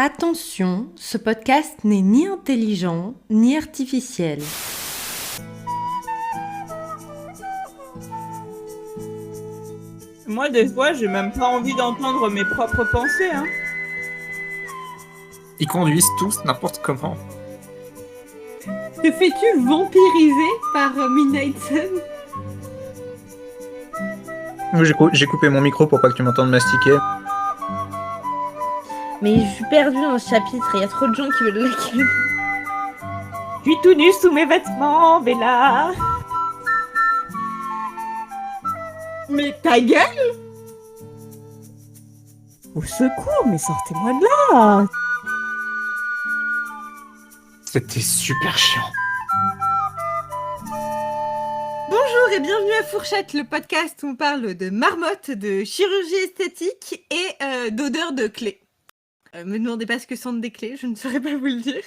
Attention, ce podcast n'est ni intelligent ni artificiel. Moi, des fois, j'ai même pas envie d'entendre mes propres pensées, hein. Ils conduisent tous n'importe comment. Te fais-tu vampiriser par Midnight Sun? J'ai coupé mon micro pour pas que tu m'entendes mastiquer. Mais je suis perdue dans ce chapitre, il y a trop de gens qui veulent la ken. Je suis tout nu sous mes vêtements, Bella. Mais ta gueule! Au secours, mais sortez-moi de là. C'était super chiant. Bonjour et bienvenue à Fourchette, le podcast où on parle de marmotte, de chirurgie esthétique et d'odeur de clés. Me demandez pas ce que sentent des clés, je ne saurais pas vous le dire.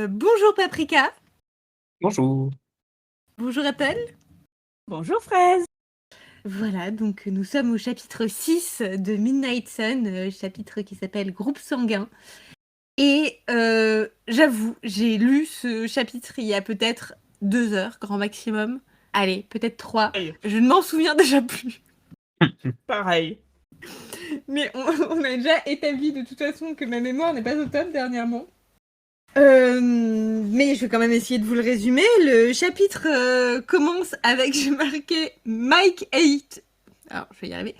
Bonjour Paprika. Bonjour. Bonjour Apple. Bonjour, fraise. Voilà, donc nous sommes au chapitre 6 de Midnight Sun, chapitre qui s'appelle Groupe sanguin. Et j'avoue, j'ai lu ce chapitre il y a peut-être 2 heures, grand maximum. Allez, peut-être 3. Je ne m'en souviens déjà plus. Pareil. Mais on a déjà établi de toute façon que ma mémoire n'est pas au top dernièrement. Mais je vais quand même essayer de vous le résumer. Le chapitre commence avec, j'ai marqué Mike 8. Alors, je vais y arriver.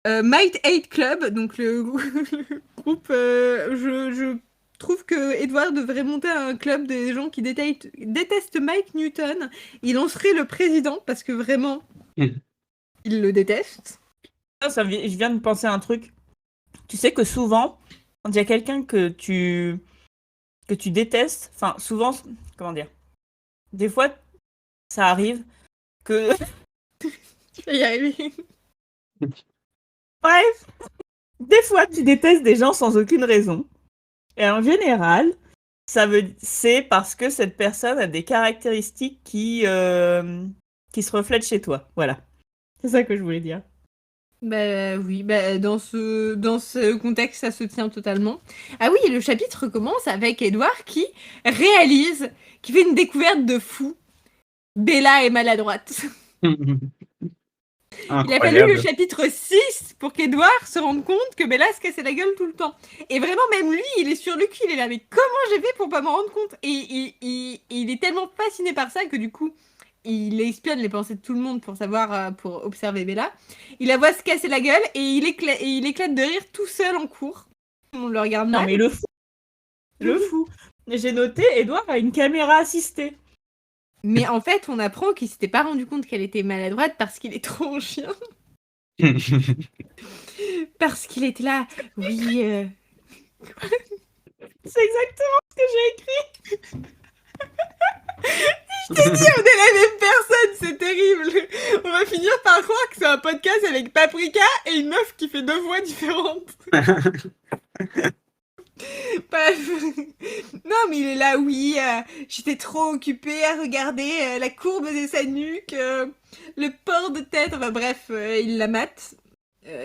Mike 8 Club, donc le groupe. Je trouve que Edward devrait monter un club des gens qui détestent Mike Newton. Il en serait le président parce que vraiment, il le déteste. Je viens de penser à un truc. Tu sais que souvent, quand il y a quelqu'un que tu détestes, enfin, souvent, comment dire, des fois, ça arrive que... Tu vas y arriver. Bref, des fois, tu détestes des gens sans aucune raison. Et en général, c'est parce que cette personne a des caractéristiques qui se reflètent chez toi. Voilà. C'est ça que je voulais dire. Bah oui, dans ce contexte, ça se tient totalement. Ah oui, le chapitre commence avec Edward qui réalise, qui fait une découverte de fou. Bella est maladroite. Il a fallu le chapitre 6 pour qu'Edward se rende compte que Bella se cassait la gueule tout le temps. Et vraiment, même lui, il est sur le cul, il est là, mais comment j'ai fait pour pas m'en rendre compte? Et il est tellement fasciné par ça que du coup, il espionne les pensées de tout le monde pour savoir, pour observer Bella. Il la voit se casser la gueule et il éclate de rire tout seul en cours. On le regarde mal. Non mais le fou. Le fou. J'ai noté, Edouard a une caméra assistée. Mais en fait, on apprend qu'il s'était pas rendu compte qu'elle était maladroite parce qu'il est trop en chien. Parce qu'il était là, oui. C'est exactement ce que j'ai écrit. Je t'ai dit, on est la même personne, c'est terrible. On va finir par croire que c'est un podcast avec Paprika et une meuf qui fait 2 voix différentes. Bref. Non, mais il est là, oui, j'étais trop occupée à regarder la courbe de sa nuque, le port de tête, enfin bref, il la mate.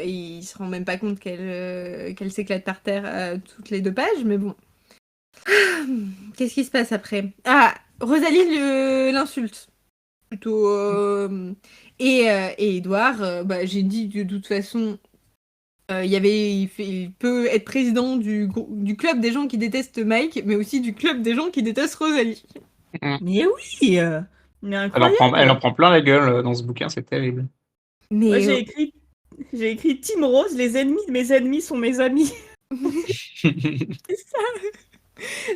Il se rend même pas compte qu'elle s'éclate par terre toutes les 2 pages, mais bon. Qu'est-ce qui se passe après? Ah, Rosalie l'insulte. Plutôt. Et Edouard, j'ai dit de toute façon, il peut être président du club des gens qui détestent Mike, mais aussi du club des gens qui détestent Rosalie. Mais oui, mais incroyable. Elle en prend plein la gueule dans ce bouquin, c'est terrible. Mais Moi, j'ai écrit Team Rose, les ennemis de mes ennemis sont mes amis. C'est ça.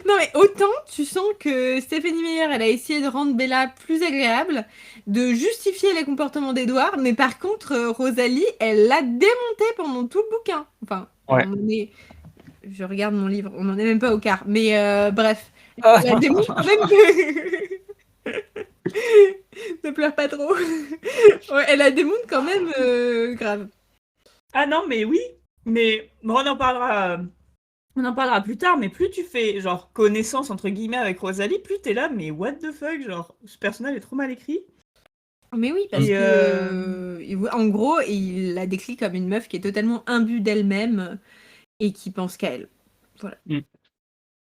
Non mais autant tu sens que Stéphanie Meyer, elle a essayé de rendre Bella plus agréable, de justifier les comportements d'Edouard, mais par contre Rosalie, elle l'a démonté pendant tout le bouquin. Enfin, ouais. Je regarde mon livre, on n'en est même pas au quart, mais bref, elle la démonte quand même. Ne pleure pas trop. Ouais, elle la démonte quand même grave. Ah non mais oui, mais bon, on en parlera plus tard, mais plus tu fais genre connaissance entre guillemets avec Rosalie, plus t'es là, mais what the fuck, genre ce personnage est trop mal écrit. Mais oui, parce que en gros, il la décrit comme une meuf qui est totalement imbue d'elle-même et qui pense qu'à elle.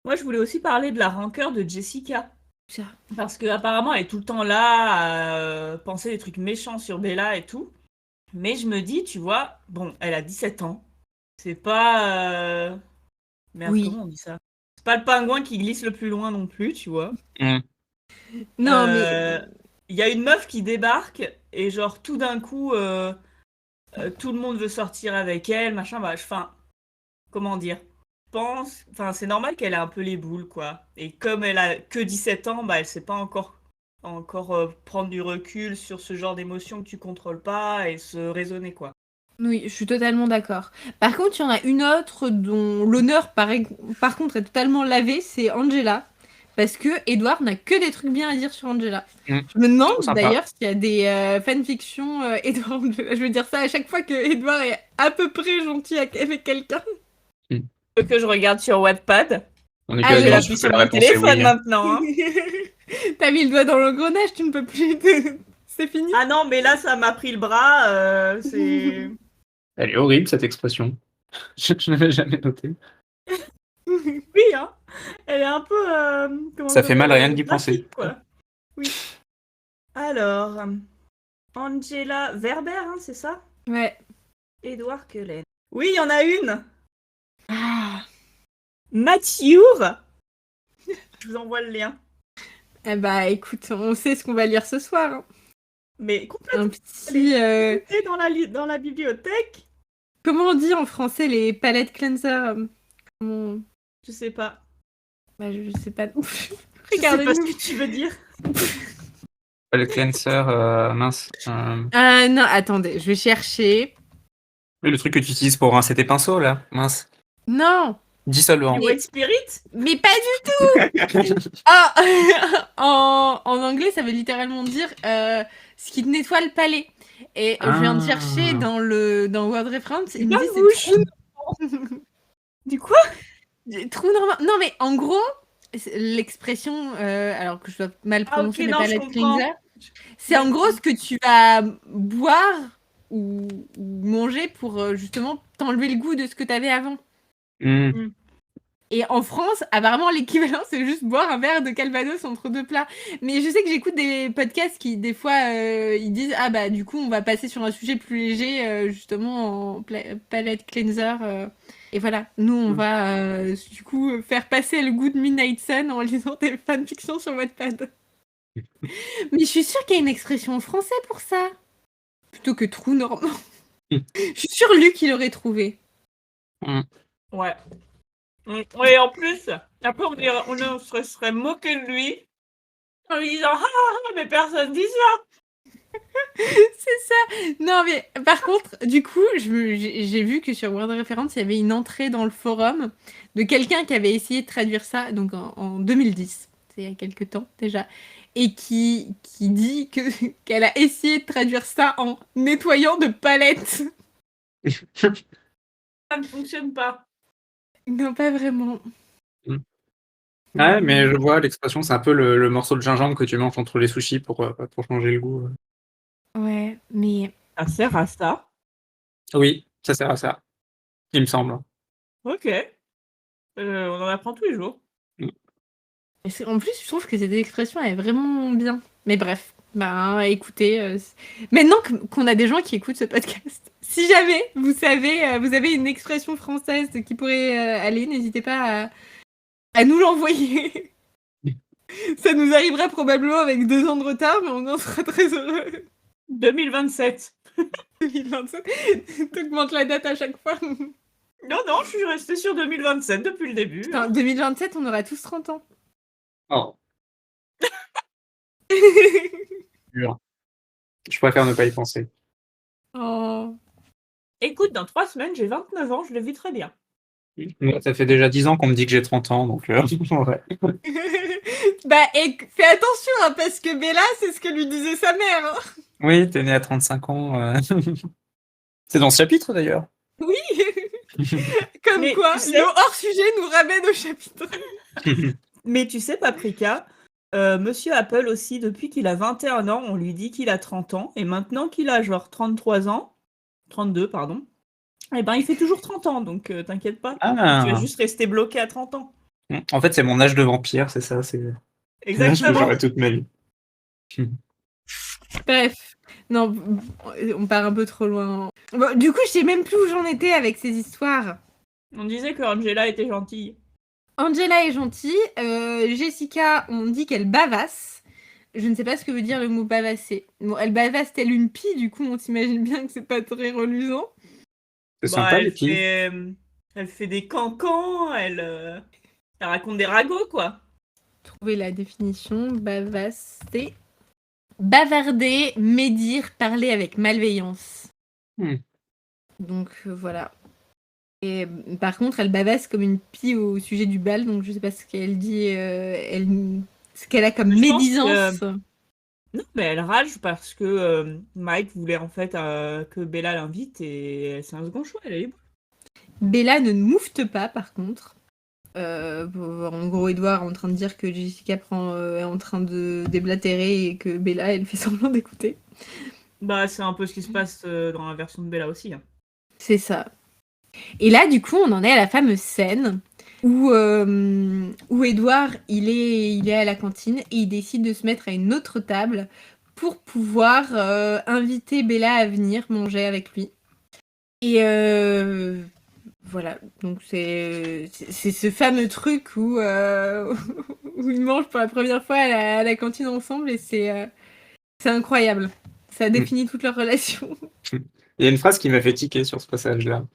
Moi, je voulais aussi parler de la rancœur de Jessica. Ça. Parce qu'apparemment, elle est tout le temps là à penser des trucs méchants sur Bella et tout. Mais je me dis, tu vois, bon, elle a 17 ans. C'est pas... Merde, Oui. comment on dit ça? C'est pas le pingouin qui glisse le plus loin non plus, tu vois. Mm. Non, mais Il y a une meuf qui débarque et genre tout d'un coup, tout le monde veut sortir avec elle, machin. Bah, enfin, comment dire? Enfin, c'est normal qu'elle ait un peu les boules, quoi. Et comme elle a que 17 ans, bah, elle sait pas encore prendre du recul sur ce genre d'émotions que tu contrôles pas et se raisonner, quoi. oui, je suis totalement d'accord. Par contre, il y en a une autre dont l'honneur, par contre, est totalement lavé, c'est Angela. Parce que Edward n'a que des trucs bien à dire sur Angela. Mm. Je me demande Trop sympa. d'ailleurs s'il y a des fanfictions Edward. Je veux dire ça à chaque fois que Edward est à peu près gentil avec quelqu'un. Que je regarde sur Wattpad. On est Ah, quasiment Je la sûr l'appuie que sur la mon réponse est téléphone oui, hein. maintenant. Hein. T'as mis le doigt dans l'engrenage, tu ne peux plus. C'est fini. Ah non, mais là, ça m'a pris le bras. C'est. Elle est horrible cette expression. Je n'avais jamais noté. Oui, hein. Elle est un peu. Comment Ça fait mal rien d'y graphique, penser. quoi. Oui. Alors, Angela Werber, hein, c'est ça? Ouais. Edward Cullen. Oui, il y en a une. Ah. Mathieu. Je vous envoie le lien. Eh bah écoute, on sait ce qu'on va lire ce soir. Hein. Mais complètement. Un petit. C'était dans la bibliothèque. Comment on dit en français les palette cleanser comment... Je sais pas. Bah je sais pas. Je sais pas Regardez-nous. ce que tu veux dire. Le cleanser, mince. Non, attendez, je vais chercher. Oui, le truc que tu utilises pour rincer tes pinceaux, là. Mince. Non, Dissolvant. Du White Spirit? mais pas du tout. Ah, en anglais, ça veut littéralement dire ce qui te nettoie le palais. Et je viens de chercher dans Word Reference, il me dit c'est trou Du quoi? trou normand. Non mais en gros, l'expression, alors que je dois mal prononcer, mais non, je palette comprends. cleanser, c'est en gros ce que tu vas boire ou manger pour justement t'enlever le goût de ce que t'avais avant. Mm. Et en France, apparemment, l'équivalent, c'est juste boire un verre de Calvados entre deux plats. Mais je sais que j'écoute des podcasts qui, des fois, ils disent « Ah bah, du coup, on va passer sur un sujet plus léger, justement, en palette cleanser. Et voilà, nous, on va, du coup, faire passer le goût de Midnight Sun en lisant des fanfictions sur Wattpad. Mais je suis sûre qu'il y a une expression en français pour ça. Plutôt que trou normand. Je suis sûre Luc, il aurait trouvé. Ouais. Oui, en plus, après, on se serait moqué de lui en lui disant ah, mais personne dit ça. C'est ça. Non, mais par contre, du coup, j'ai vu que sur Word Reference, il y avait une entrée dans le forum de quelqu'un qui avait essayé de traduire ça, donc en 2010, c'est il y a quelques temps déjà, et qui dit qu'elle a essayé de traduire ça en nettoyant de palettes. Ça ne fonctionne pas. Non, pas vraiment. Ouais, mais je vois l'expression, c'est un peu le morceau de gingembre que tu manges entre les sushis pour changer le goût. Ouais, mais Ça sert à ça. Oui, ça sert à ça. Il me semble. Ok. On en apprend tous les jours. en plus, je trouve que cette expression est vraiment bien. Mais bref, bah écoutez, maintenant qu'on a des gens qui écoutent ce podcast, si jamais vous savez, vous avez une expression française qui pourrait aller, n'hésitez pas à nous l'envoyer. Ça nous arrivera probablement avec 2 ans de retard, mais on en sera très heureux. 2027. 2027, t'augmentes la date à chaque fois. Non, je suis restée sur 2027 depuis le début. Putain, 2027, on aura tous 30 ans. Oh. Dur. Je préfère ne pas y penser. Oh. Écoute, dans 3 semaines, j'ai 29 ans, je le vis très bien. Moi, ça fait déjà 10 ans qu'on me dit que j'ai 30 ans, donc ouais. Bah, et fais attention, hein, parce que Bella, c'est ce que lui disait sa mère. Hein. Oui, t'es né à 35 ans. C'est dans ce chapitre d'ailleurs. Oui. Comme Mais quoi, tu sais- le hors-sujet nous ramène au chapitre. Mais tu sais, Paprika, Monsieur Apple aussi, depuis qu'il a 21 ans, on lui dit qu'il a 30 ans, et maintenant qu'il a genre 33 ans, 32, pardon, Eh ben, il fait toujours 30 ans, donc t'inquiète pas. Ah. Tu vas juste rester bloqué à 30 ans. En fait, c'est mon âge de vampire, c'est ça. C'est l'âge que Exactement. j'aurai toute ma vie. Bref, non, on part un peu trop loin. Bon, du coup, je sais même plus où j'en étais avec ces histoires. On disait que Angela était gentille. Angela est gentille, Jessica, on dit qu'elle bavasse. Je ne sais pas ce que veut dire le mot bavasser. Bon, elle bavasse telle une pie, du coup, on s'imagine bien que c'est pas très reluisant. C'est sympa, les Elle filles. fait des cancans, elle raconte des ragots, quoi. Trouver la définition, bavasser. Bavarder, médire, parler avec malveillance. Donc voilà. Et par contre, elle bavasse comme une pie au sujet du bal, donc je sais pas ce qu'elle dit, ce qu'elle a comme Je pense médisance. Non, mais elle rage parce que Mike voulait en fait que Bella l'invite et c'est un second choix, elle est libre. Bella ne moufte pas, par contre. En gros, Edouard est en train de dire que Jessica est en train de déblatérer et que Bella, elle fait semblant d'écouter. Bah, c'est un peu ce qui se passe dans la version de Bella aussi. Hein. C'est ça. Et là, du coup, on en est à la fameuse scène où Edouard, il est à la cantine et il décide de se mettre à une autre table pour pouvoir inviter Bella à venir manger avec lui. Et voilà, donc c'est ce fameux truc où, où ils mangent pour la première fois à la cantine ensemble et c'est incroyable. Ça définit toute leur relation. Il y a une phrase qui m'a fait tiquer sur ce passage-là.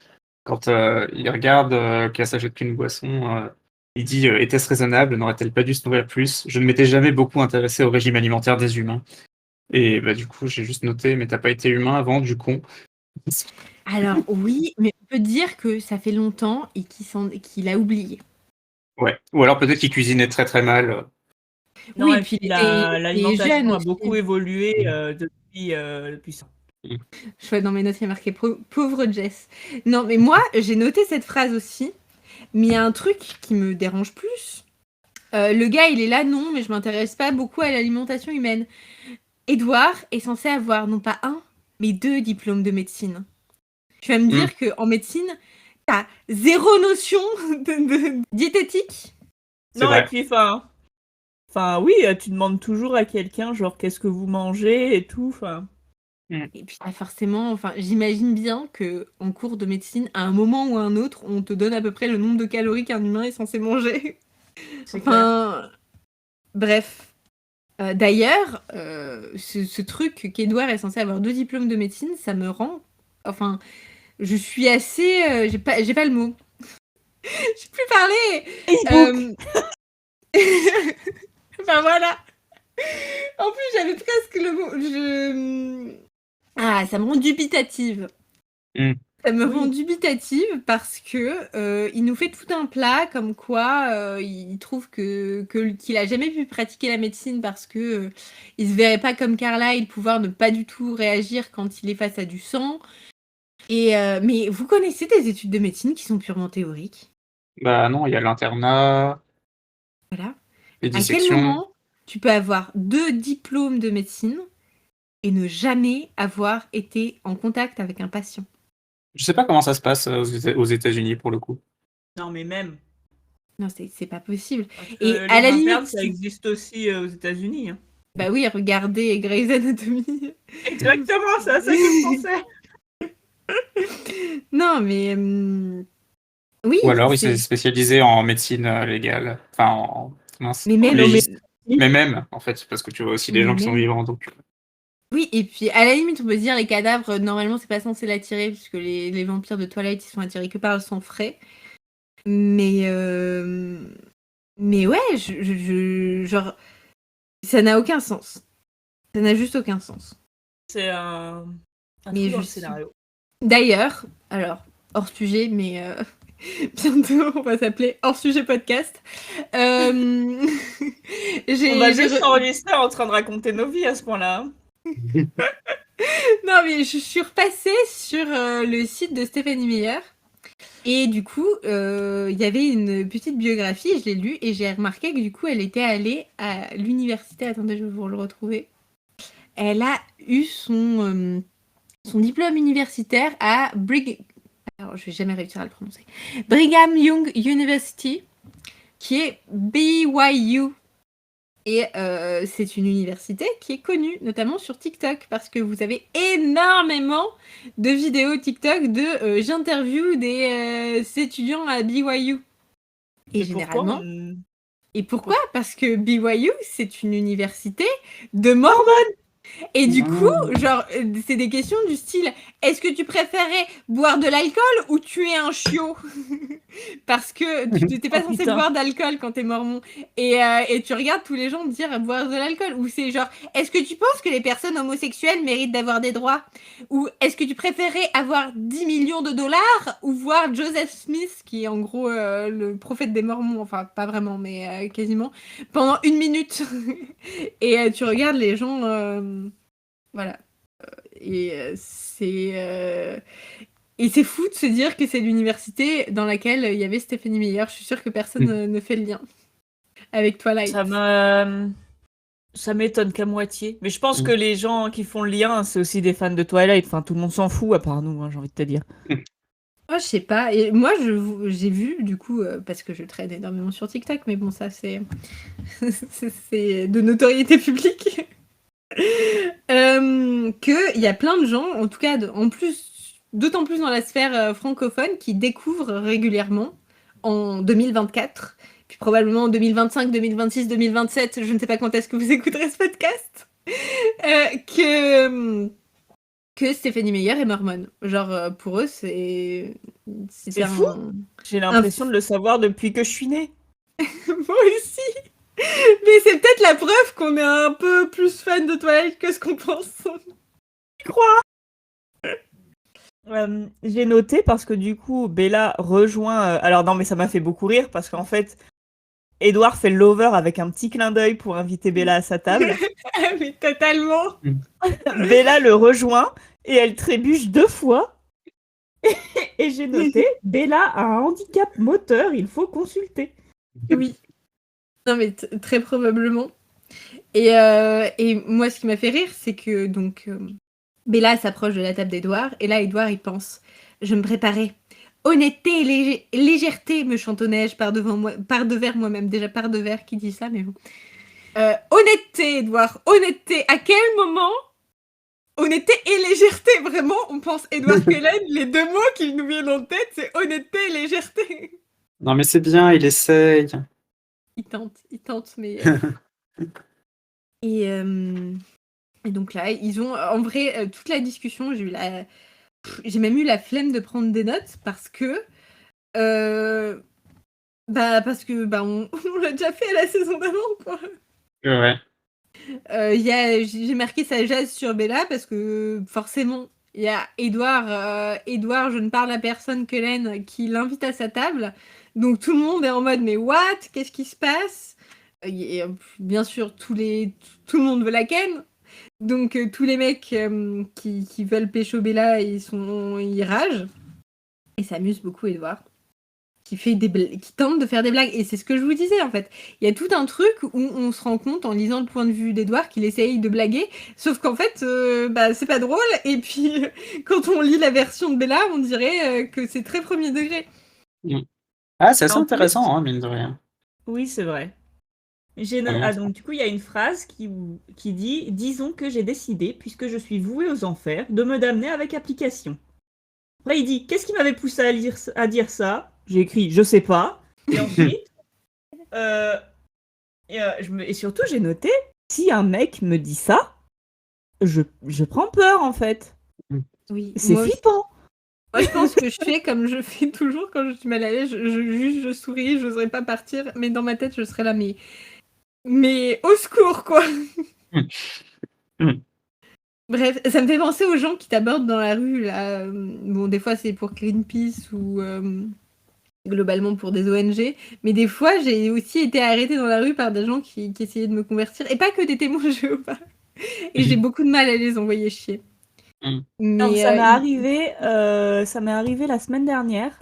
Quand il regarde qu'elle s'achète qu'une boisson, il dit était-ce raisonnable? N'aurait-elle pas dû se nourrir plus? Je ne m'étais jamais beaucoup intéressé au régime alimentaire des humains. Et bah, du coup, j'ai juste noté, mais t'as pas été humain avant, du con. Alors oui, mais on peut dire que ça fait longtemps et qu'il a oublié. Ouais. Ou alors peut-être qu'il cuisinait très très mal. Non, Oui, et puis puis il était l'alimentation jeune a aussi. beaucoup évolué depuis ça. Je vois dans mes notes, il y a marqué pauvre Jess. Non, mais moi, j'ai noté cette phrase aussi, mais il y a un truc qui me dérange plus. Le gars, il est là, non, mais je m'intéresse pas beaucoup à l'alimentation humaine. Edouard est censé avoir non pas un, mais 2 diplômes de médecine. Tu vas me dire qu'en médecine, t'as 0 notion de diététique. C'est Non, vrai. et puis enfin oui, tu demandes toujours à quelqu'un genre qu'est-ce que vous mangez et tout. Enfin. Et puis forcément, enfin, j'imagine bien que en cours de médecine, à un moment ou à un autre, on te donne à peu près le nombre de calories qu'un humain est censé manger. C'est clair. Enfin, bref. D'ailleurs, ce truc qu'Edouard est censé avoir 2 diplômes de médecine, ça me rend... Enfin, je suis assez... j'ai pas le mot. J'ai plus parlé. Facebook. Enfin voilà. En plus, j'avais presque le mot. Ah, ça me rend dubitative. Ça me rend dubitative parce que il nous fait tout un plat comme quoi il trouve qu'il a jamais pu pratiquer la médecine parce que il se verrait pas comme Carlyle pouvoir ne pas du tout réagir quand il est face à du sang. Et mais vous connaissez des études de médecine qui sont purement théoriques? Bah non, il y a l'internat, Voilà. les À quel dissections. moment tu peux avoir 2 diplômes de médecine et ne jamais avoir été en contact avec un patient? Je sais pas comment ça se passe aux États-Unis pour le coup. Non, mais même. Non, c'est pas possible. Parce Et que à les la internes, limite, ça existe aussi aux États-Unis. Hein. bah oui, regardez Grey's Anatomy. Exactement, c'est à ça que je pensais. Non, mais oui, Ou alors il s'est spécialisé en médecine légale. Enfin, mince, mais même, légiste. Mais même, en fait, parce que tu vois aussi des Mais gens qui sont même. vivants. Donc... Oui, et puis à la limite, on peut se dire les cadavres, normalement, c'est pas censé l'attirer, puisque les vampires de Twilight, ils sont attirés que par le sang frais. Mais ouais, genre, ça n'a aucun sens. Ça n'a juste aucun sens. C'est un Mais trou dans le juste- scénario. D'ailleurs, alors, hors sujet, mais bientôt, on va s'appeler Hors sujet podcast. On va juste s'enregistrer en train de raconter nos vies à ce point-là. Hein. Non, mais je suis repassée sur le site de Stéphanie Meyer. Et du coup, il y avait une petite biographie, je l'ai lue, et j'ai remarqué que du coup, elle était allée à l'université. Attendez, je vais vous le retrouver. Elle a eu son diplôme universitaire à alors je vais jamais réussir à le prononcer, Brigham Young University, qui est BYU. Et c'est une université qui est connue, notamment sur TikTok, parce que vous avez énormément de vidéos TikTok de j'interview des étudiants à BYU. Et généralement... Et pourquoi? Parce que BYU, c'est une université de Mormons. Et du coup, genre, c'est des questions du style, est-ce que tu préférais boire de l'alcool ou tuer un chiot? Parce que tu n'étais pas censé boire d'alcool quand t'es mormon. Et tu regardes tous les gens dire boire de l'alcool. Ou c'est genre, est-ce que tu penses que les personnes homosexuelles méritent d'avoir des droits? Ou est-ce que tu préférais avoir 10 millions de dollars ou voir Joseph Smith, qui est en gros le prophète des mormons, enfin pas vraiment, mais quasiment, pendant 1 minute? Et tu regardes les gens... voilà. Et c'est fou de se dire que c'est l'université dans laquelle il y avait Stephanie Meyer. Je suis sûre que personne ne fait le lien avec Twilight. Ça m'étonne qu'à moitié. Mais je pense que les gens qui font le lien, c'est aussi des fans de Twilight. Enfin, tout le monde s'en fout à part nous, hein, j'ai envie de te dire. Oh, je sais pas. Et moi, j'ai vu, du coup, parce que je traîne énormément sur TikTok, mais bon, ça, c'est c'est de notoriété publique. Qu'il y a plein de gens, en tout cas, d'autant plus dans la sphère francophone, qui découvrent régulièrement en 2024, puis probablement en 2025, 2026, 2027, je ne sais pas quand est-ce que vous écouterez ce podcast, que Stephanie Meyer est mormone. Genre, pour eux, c'est fou. J'ai l'impression de le savoir depuis que je suis née. Moi aussi. Mais c'est peut-être la preuve qu'on est un peu plus fan de Twilight que ce qu'on pense. Je crois. J'ai noté parce que du coup, Bella rejoint... alors non, mais ça m'a fait beaucoup rire parce qu'en fait, Edward fait le lover avec un petit clin d'œil pour inviter Bella à sa table. Mais totalement. Bella le rejoint et elle trébuche 2 fois. Et j'ai noté, Bella a un handicap moteur, il faut consulter. Oui. Non mais très probablement. Et moi, ce qui m'a fait rire, c'est que donc Bella s'approche de la table d'Edouard, et là, Edouard, il pense, je me préparais. Honnêteté et légèreté, me chantonnais-je par devers moi-même. Déjà par devers qui dit ça, mais bon. Honnêteté, Edouard, honnêteté. À quel moment honnêteté et légèreté, vraiment, on pense Edward Cullen, les 2 mots qui nous viennent en tête, c'est honnêteté et légèreté. Non, mais c'est bien, il essaye. Il tente, mais... Et donc là, ils ont, en vrai, toute la discussion, j'ai même eu la flemme de prendre des notes parce que... on l'a déjà fait à la saison d'avant, quoi. Ouais. J'ai marqué sa jazz sur Bella parce que forcément, il y a Edouard, je ne parle à personne que Len, qui l'invite à sa table. Donc tout le monde est en mode mais what? Qu'est-ce qui se passe? Et, bien sûr, tout le monde veut la ken. Donc tous les mecs qui veulent pécho Bella, ils ragent. Et ça amuse beaucoup Edouard. Qui tente de faire des blagues. Et c'est ce que je vous disais, en fait. Il y a tout un truc où on se rend compte, en lisant le point de vue d'Edouard, qu'il essaye de blaguer, sauf qu'en fait, c'est pas drôle. Et puis, quand on lit la version de Bella, on dirait que c'est très premier degré. Ah, c'est assez intéressant, hein, mine de rien. Oui, c'est vrai. Donc du coup, il y a une phrase qui dit « Disons que j'ai décidé, puisque je suis voué aux enfers, de me damner avec application. » Après, il dit « Qu'est-ce qui m'avait poussé à dire ça ?» J'ai écrit « Je sais pas. » Et ensuite, et surtout, j'ai noté « Si un mec me dit ça, je prends peur, en fait. » Oui, c'est flippant. Moi, je pense que je fais comme je fais toujours quand je suis mal à l'aise. Je souris, je n'oserais pas partir, mais dans ma tête, je serais là, mais au secours, quoi. Bref, ça me fait penser aux gens qui t'abordent dans la rue, là. Bon, des fois, c'est pour Greenpeace ou globalement pour des ONG. Mais des fois, j'ai aussi été arrêtée dans la rue par des gens qui essayaient de me convertir. Et pas que des témoins Jéhovah. Et j'ai beaucoup de mal à les envoyer chier. Mais, ça m'est arrivé la semaine dernière.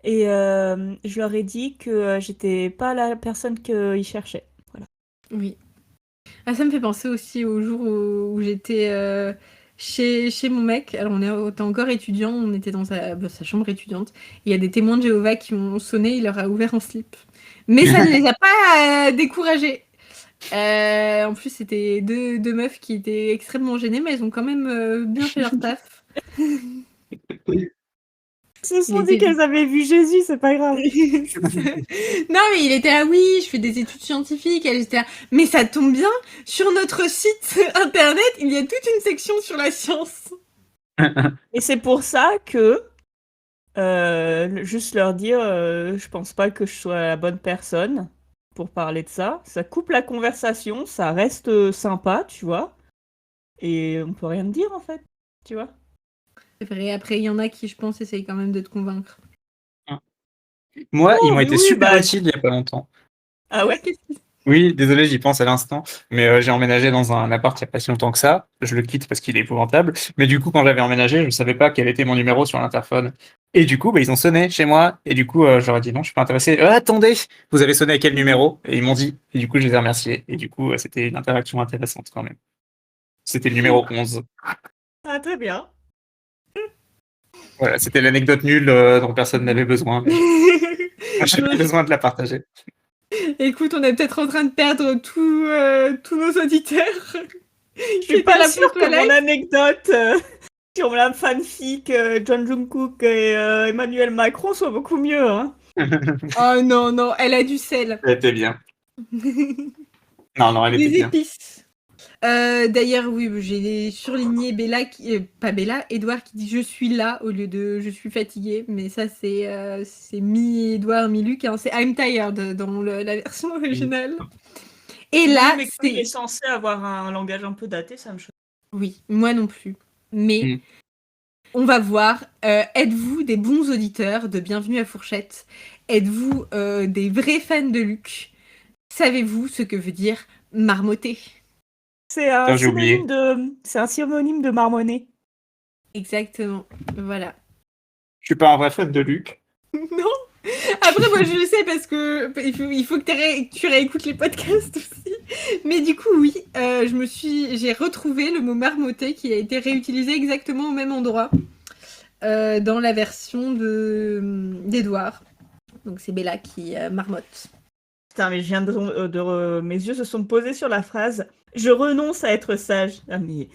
Et je leur ai dit que j'étais pas la personne qu'ils cherchaient. Voilà. Oui. Ah, ça me fait penser aussi au jour où j'étais chez mon mec. Alors, on était encore étudiants, on était dans sa chambre étudiante. Il y a des témoins de Jéhovah qui ont sonné, il leur a ouvert en slip. Mais ça ne les a pas découragés. En plus, c'était deux meufs qui étaient extrêmement gênées, mais elles ont quand même bien fait leur taf. Se sont dit qu'elles avaient vu Jésus, c'est pas grave. Non, mais il était là, oui, je fais des études scientifiques. Elle était là, mais ça tombe bien, sur notre site internet, il y a toute une section sur la science. Et c'est pour ça que, juste leur dire, je pense pas que je sois la bonne personne pour parler de ça. Ça coupe la conversation, ça reste sympa, tu vois. Et on peut rien te dire, en fait, tu vois. C'est vrai, après, il y en a qui, je pense, essayent quand même de te convaincre. Moi, ils m'ont mais été oui, super bah- utiles il y a pas longtemps. Ah ouais? Oui, désolé, j'y pense à l'instant, mais j'ai emménagé dans un appart il y a pas si longtemps que ça. Je le quitte parce qu'il est épouvantable. Mais du coup, quand j'avais emménagé, je ne savais pas quel était mon numéro sur l'interphone. Et du coup, bah, ils ont sonné chez moi. Et du coup, je leur ai dit non, je suis pas intéressé. Attendez, vous avez sonné à quel numéro? Et ils m'ont dit. Et du coup, je les ai remerciés. Et du coup, c'était une interaction intéressante quand même. C'était le numéro 11. Ah, très bien. Voilà, c'était l'anecdote nulle dont personne n'avait besoin. Mais j'avais besoin de la partager. Écoute, on est peut-être en train de perdre tous nos auditeurs. Je suis pas sûre que mon anecdote sur la fanfic John Jungkook et Emmanuel Macron soit beaucoup mieux. Hein. Oh non, non, elle a du sel. Elle était bien. Non, elle était Des bien. épices. D'ailleurs, oui, j'ai surligné Bella, pas Bella, Edouard qui dit je suis là au lieu de je suis fatigué, mais ça c'est mi-Edouard, mi-Luc, hein. C'est I'm tired dans la version originale. Et là, mais comme il est censé avoir un langage un peu daté, ça me choque. Oui, moi non plus. Mais on va voir. Êtes-vous des bons auditeurs de Bienvenue à Fourchette? Êtes-vous des vrais fans de Luc? Savez-vous ce que veut dire marmotter? C'est un synonyme de marmonner. Exactement. Voilà. Je suis pas un vrai fan de Luc. Non. Après, moi, je le sais parce que il faut que tu réécoutes les podcasts aussi. Mais du coup, oui, j'ai retrouvé le mot marmotter qui a été réutilisé exactement au même endroit dans la version d'Edouard. Donc, c'est Bella qui marmotte. Putain, mais je viens mes yeux se sont posés sur la phrase « Je renonce à être sage ». Ah, mais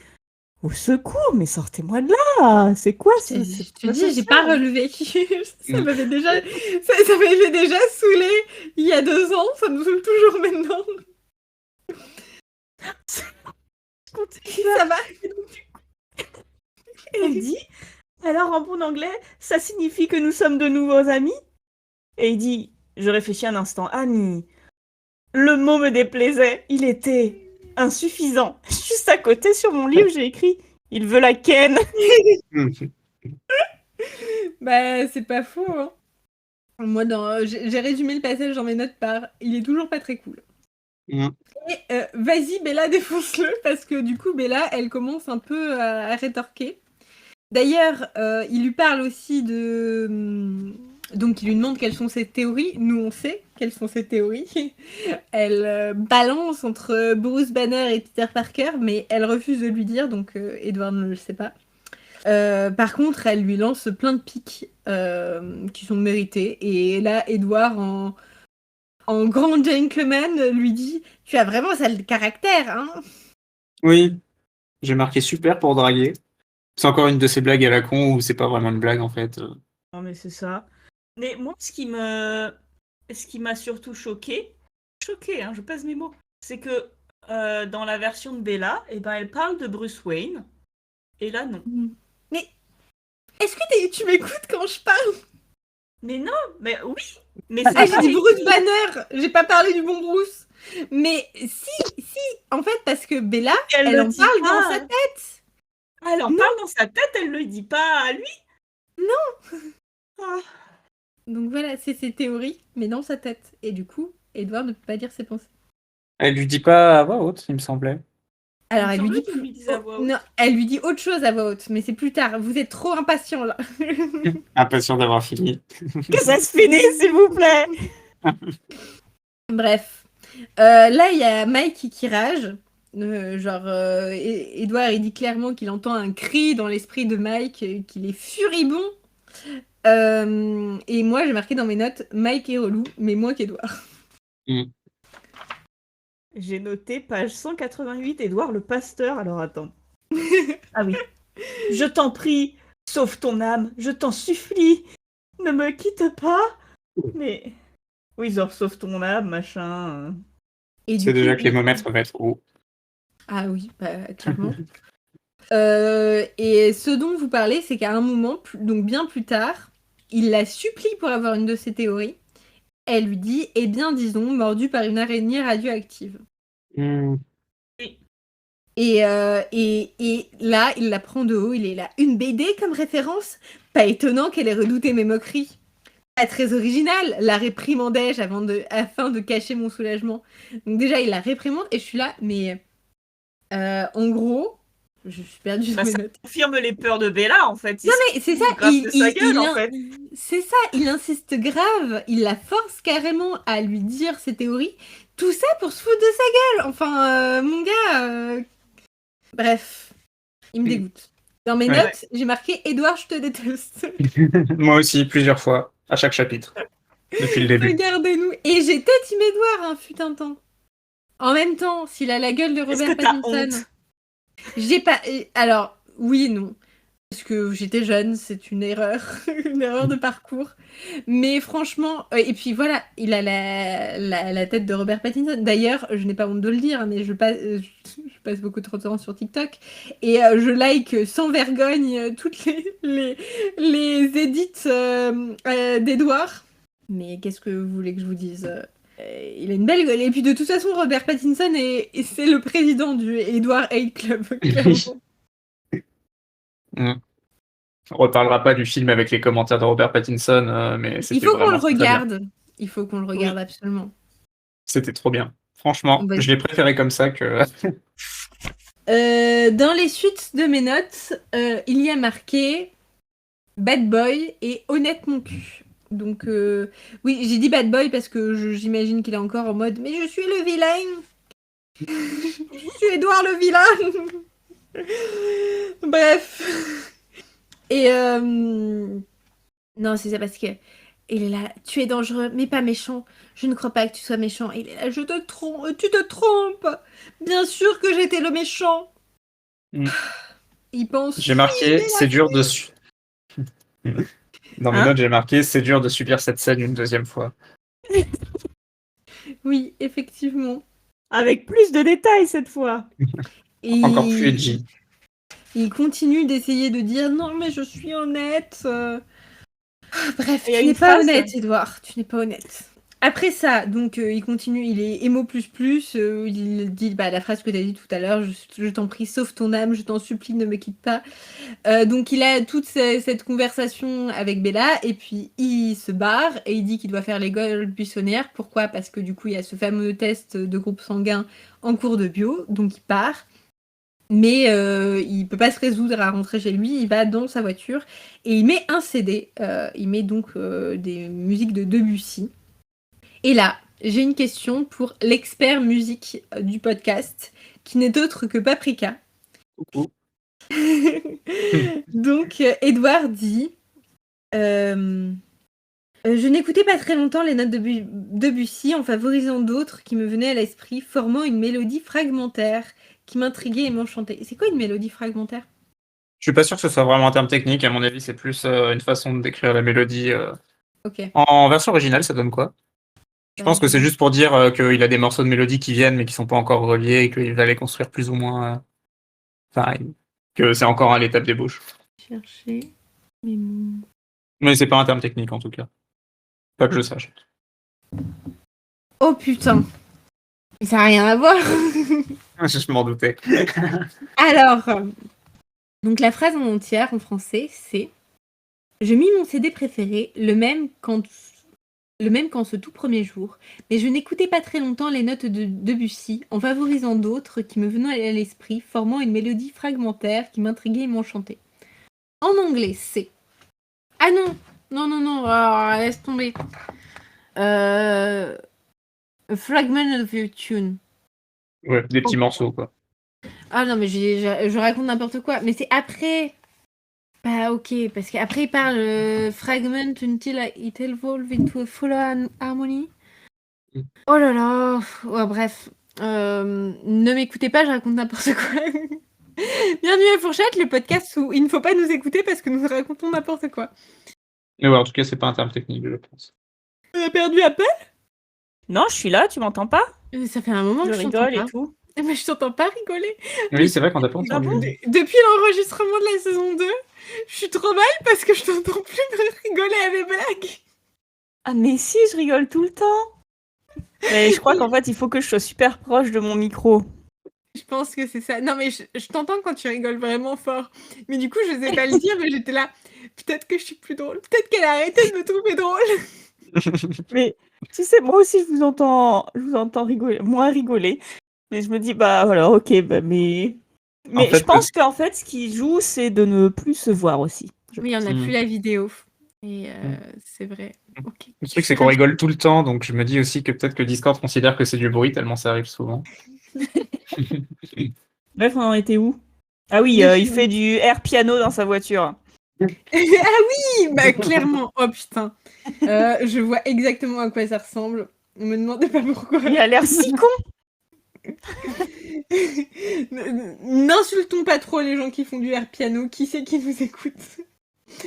au secours, mais sortez-moi de là. C'est quoi Je te dis, j'ai pas relevé. Ça m'avait déjà saoulé il y a 2 ans, ça me saoule toujours maintenant. Ça va. Elle dit « Alors, en bon anglais, ça signifie que nous sommes de nouveaux amis ?» Et il dit « Je réfléchis un instant. Amis, le mot me déplaisait. Il était insuffisant. Juste à côté, sur mon livre, j'ai écrit « Il veut la ken. » Bah, c'est pas faux, hein. Moi, j'ai résumé le passage dans mes notes par « Il est toujours pas très cool ». Et vas-y, Bella, défonce-le, parce que du coup, Bella, elle commence un peu à rétorquer. D'ailleurs, il lui parle aussi de... Donc, il lui demande quelles sont ses théories. Nous, on sait quelles sont ses théories. Elle balance entre Bruce Banner et Peter Parker, mais elle refuse de lui dire, donc Edward ne le sait pas. Par contre, elle lui lance plein de piques qui sont mérités. Et là, Edward, en grand gentleman, lui dit « Tu as vraiment ça le caractère, hein ?» Oui, j'ai marqué super pour draguer. C'est encore une de ces blagues à la con où c'est pas vraiment une blague en fait. Non, mais c'est ça. Mais moi, ce qui m'a surtout choqué, hein, je pèse mes mots, c'est que dans la version de Bella, eh ben, elle parle de Bruce Wayne, et là, non. Mais est-ce que tu m'écoutes quand je parle? Mais non, mais oui. Mais j'ai dit Bruce Banner, j'ai pas parlé du bon Bruce. Mais si, en fait, parce que Bella, elle en parle dans sa tête. Elle en parle dans sa tête, elle le dit pas à lui. Non. Ah. Donc voilà, c'est ses théories, mais dans sa tête. Et du coup, Edward ne peut pas dire ses pensées. Elle lui dit pas à voix haute, il me semblait. Alors elle lui dit non, elle lui dit autre chose à voix haute, mais c'est plus tard. Vous êtes trop impatient là. Impatient d'avoir fini. Que ça se finisse, s'il vous plaît. Bref, là il y a Mike qui rage. Edouard, il dit clairement qu'il entend un cri dans l'esprit de Mike, qu'il est furibond. Et moi, j'ai marqué dans mes notes, Mike est relou, mais moins qu'Edouard. J'ai noté page 188, Édouard le pasteur. Alors attends. Ah oui. Je t'en prie, sauve ton âme, je t'en supplie, ne me quitte pas. Mais oui, genre sauve ton âme, machin. Et C'est du déjà coup, que les momètres vont être hauts. Ah oui, bah, clairement. Et ce dont vous parlez, c'est qu'à un moment, donc bien plus tard, il la supplie pour avoir une de ses théories. Elle lui dit, eh bien, disons, mordu par une araignée radioactive. Et là, il la prend de haut, il est là. Une BD comme référence? Pas étonnant qu'elle ait redouté mes moqueries. Pas très original, la réprimandai-je afin de cacher mon soulagement. Donc déjà, il la réprimande et je suis là, mais en gros, je suis perdue dans mes Ça notes. confirme les peurs de Bella, en fait. Non mais c'est ça, grâce de sa gueule, en fait. c'est ça, il insiste grave, il la force carrément à lui dire ses théories. Tout ça pour se foutre de sa gueule. Enfin, mon gars. Bref, il me dégoûte. Dans mes Ouais. notes, j'ai marqué Edouard, je te déteste. Moi aussi, plusieurs fois, à chaque chapitre, depuis le début. Regardez-nous. Et j'étais Team Edouard, fut un temps. En même temps, s'il a la gueule de Est-ce Robert que t'as Pattinson. honte? J'ai pas. Alors, oui et non. Parce que j'étais jeune, c'est une erreur. Une erreur de parcours. Mais franchement. Et puis voilà, il a la tête de Robert Pattinson. D'ailleurs, je n'ai pas honte de le dire, mais je passe beaucoup trop de temps sur TikTok. Et je like sans vergogne toutes les edits d'Edouard. Mais qu'est-ce que vous voulez que je vous dise? Il a une belle gueule. Et puis de toute façon, Robert Pattinson c'est le président du Edward Hate Club, clairement. On reparlera pas du film avec les commentaires de Robert Pattinson, mais Il c'était faut qu'on le vraiment très bien. regarde. Il faut qu'on le regarde absolument. C'était trop bien. Franchement, je l'ai préféré comme ça que... Dans les suites de mes notes, il y a marqué Bad Boy et Honnête mon cul. Donc, oui, j'ai dit Bad Boy parce que j'imagine qu'il est encore en mode mais je suis le vilain. Je suis Edouard le vilain. Bref. Et non, c'est ça parce que il est là, tu es dangereux, mais pas méchant. Je ne crois pas que tu sois méchant. Il est là, je te trompe, tu te trompes. Bien sûr que j'étais le méchant. Il pense. J'ai marqué, c'est dur de... Dans mes notes, j'ai marqué, c'est dur de subir cette scène une deuxième fois. Oui, effectivement. Avec plus de détails cette fois. Encore plus edgy. Il continue d'essayer de dire non, mais je suis honnête. Bref, tu n'es pas honnête, Edouard. Tu n'es pas honnête. Après ça, donc il continue, il est émo++, il dit la phrase que tu as dit tout à l'heure, je t'en prie, sauve ton âme, je t'en supplie, ne me quitte pas. Donc il a toute cette conversation avec Bella, et puis il se barre, et il dit qu'il doit faire l'école buissonnière. Pourquoi? Parce que du coup, il y a ce fameux test de groupe sanguin en cours de bio, donc il part. Mais il peut pas se résoudre à rentrer chez lui, il va dans sa voiture, et il met un CD, il met donc des musiques de Debussy. Et là, j'ai une question pour l'expert musique du podcast, qui n'est autre que Paprika. Coucou. Donc, Edouard dit je n'écoutais pas très longtemps les notes de Debussy en favorisant d'autres qui me venaient à l'esprit, formant une mélodie fragmentaire qui m'intriguait et m'enchantait. C'est quoi une mélodie fragmentaire? Je suis pas sûr que ce soit vraiment un terme technique. À mon avis, c'est plus une façon de décrire la mélodie. Ok. En version originale, ça donne quoi? Je pense que c'est juste pour dire qu'il a des morceaux de mélodie qui viennent mais qui sont pas encore reliés et qu'il va les construire plus ou moins. Enfin, que c'est encore à l'étape d'ébauche. Chercher. Mais c'est pas un terme technique en tout cas. Pas que je sache. Oh putain. Ça n'a rien à voir. Je m'en doutais. Alors, donc la phrase en entière en français, c'est je mis mon CD préféré, le même qu'en ce tout premier jour, mais je n'écoutais pas très longtemps les notes de Debussy, en favorisant d'autres qui me venaient à l'esprit, formant une mélodie fragmentaire qui m'intriguait et m'enchantait. En anglais, c'est... Ah non, laisse tomber. A fragment of your tune. Ouais, des petits morceaux quoi. Ah non, mais je raconte n'importe quoi. Mais c'est après. Bah ok, parce qu'après il parle fragment until it evolve into a full harmony. Oh là là. Ouais, bref. Ne m'écoutez pas, je raconte n'importe quoi. Bienvenue à Fourchette, le podcast où il ne faut pas nous écouter parce que nous racontons n'importe quoi. Mais ouais, en tout cas, c'est pas un terme technique, je pense. On a perdu Apple. Non, je suis là, tu m'entends pas? Ça fait un moment Je que je t'entends rigole et pas. tout. Mais je t'entends pas rigoler. Oui, c'est vrai qu'on t'a pas Ah entendu. bon? Depuis l'enregistrement de la saison 2, je suis trop mal parce que je t'entends plus de rigoler à mes blagues. Ah mais si, je rigole tout le temps. Mais je crois qu'en fait, il faut que je sois super proche de mon micro. Je pense que c'est ça. Non, mais je t'entends quand tu rigoles vraiment fort. Mais du coup, je sais pas le dire, mais j'étais là. Peut-être que je suis plus drôle. Peut-être qu'elle a arrêté de me trouver drôle. Mais tu sais, moi aussi, je vous entends rigoler, moins rigoler. Mais je me dis, bah voilà, ok, bah, mais En je fait, pense qu'en fait, ce qui joue, c'est de ne plus se voir aussi. Oui, on n'a Mm. plus la vidéo. Et Mm. c'est vrai. Ok. le truc, c'est qu'on rigole tout le temps, donc je me dis aussi que peut-être que Discord considère que c'est du bruit, tellement ça arrive souvent. Bref, on en était où? Ah oui, il fait du air piano dans sa voiture. Ah oui, bah clairement. Oh putain. Je vois exactement à quoi ça ressemble. On me demande pas pourquoi. Il a l'air si con. N'insultons pas trop les gens qui font du air piano. Qui c'est qui nous écoute?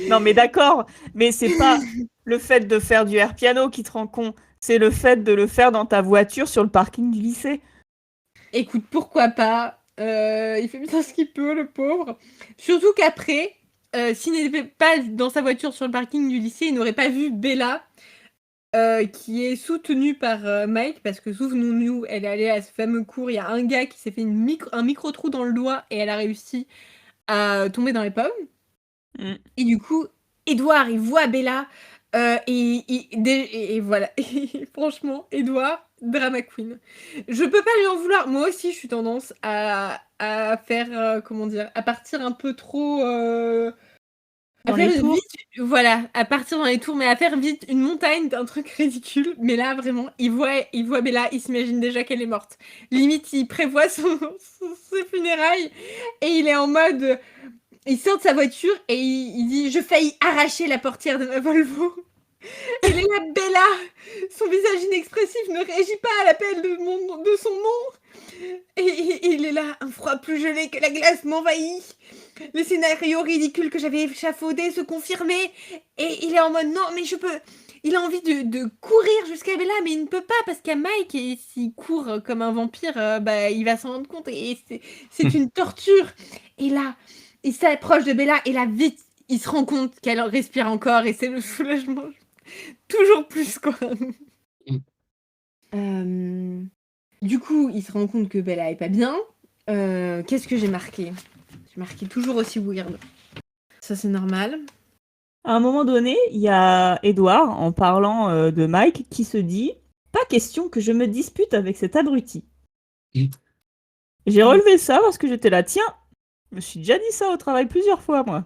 Non, mais d'accord, mais c'est pas le fait de faire du air piano qui te rend con, c'est le fait de le faire dans ta voiture sur le parking du lycée. Écoute, pourquoi pas? Il fait bien ce qu'il peut, le pauvre. Surtout qu'après, s'il n'était pas dans sa voiture sur le parking du lycée, il n'aurait pas vu Bella, qui est soutenue par Mike, parce que souvenons-nous, elle est allée à ce fameux cours, il y a un gars qui s'est fait un micro-trou dans le doigt et elle a réussi à tomber dans les pommes. Mm. Et du coup, Edouard, il voit Bella, et voilà. Et franchement, Edouard, drama queen. Je peux pas lui en vouloir. Moi aussi, je suis tendance à faire, comment dire, à partir un peu trop... à Dans faire les tours. vite, voilà, à partir dans les tours, mais à faire vite une montagne d'un truc ridicule. Mais là, vraiment, il voit Bella, il s'imagine déjà qu'elle est morte. Limite, il prévoit ses funérailles et il est en mode... Il sort de sa voiture et il dit « Je faillis arracher la portière de ma Volvo ». Elle est là, Bella. Son visage inexpressif ne réagit pas à l'appel de son nom. Et il est là, un froid plus gelé que la glace m'envahit. Les scénarios ridicules que j'avais échafaudés se confirmaient. Et il est en mode non, mais je peux. Il a envie de courir jusqu'à Bella, mais il ne peut pas parce qu'il y a Mike et s'il court comme un vampire, bah, il va s'en rendre compte et c'est une torture. Et là, il s'approche de Bella et là, vite, il se rend compte qu'elle respire encore et c'est le soulagement. Toujours plus, quoi. Du coup, il se rend compte que Bella est pas bien. Qu'est-ce que j'ai marqué? J'ai marqué toujours aussi weird. Ça, c'est normal. À un moment donné, il y a Edouard, en parlant de Mike, qui se dit « Pas question que je me dispute avec cet abruti. » J'ai relevé ça parce que j'étais là « Tiens, je me suis déjà dit ça au travail plusieurs fois, moi. »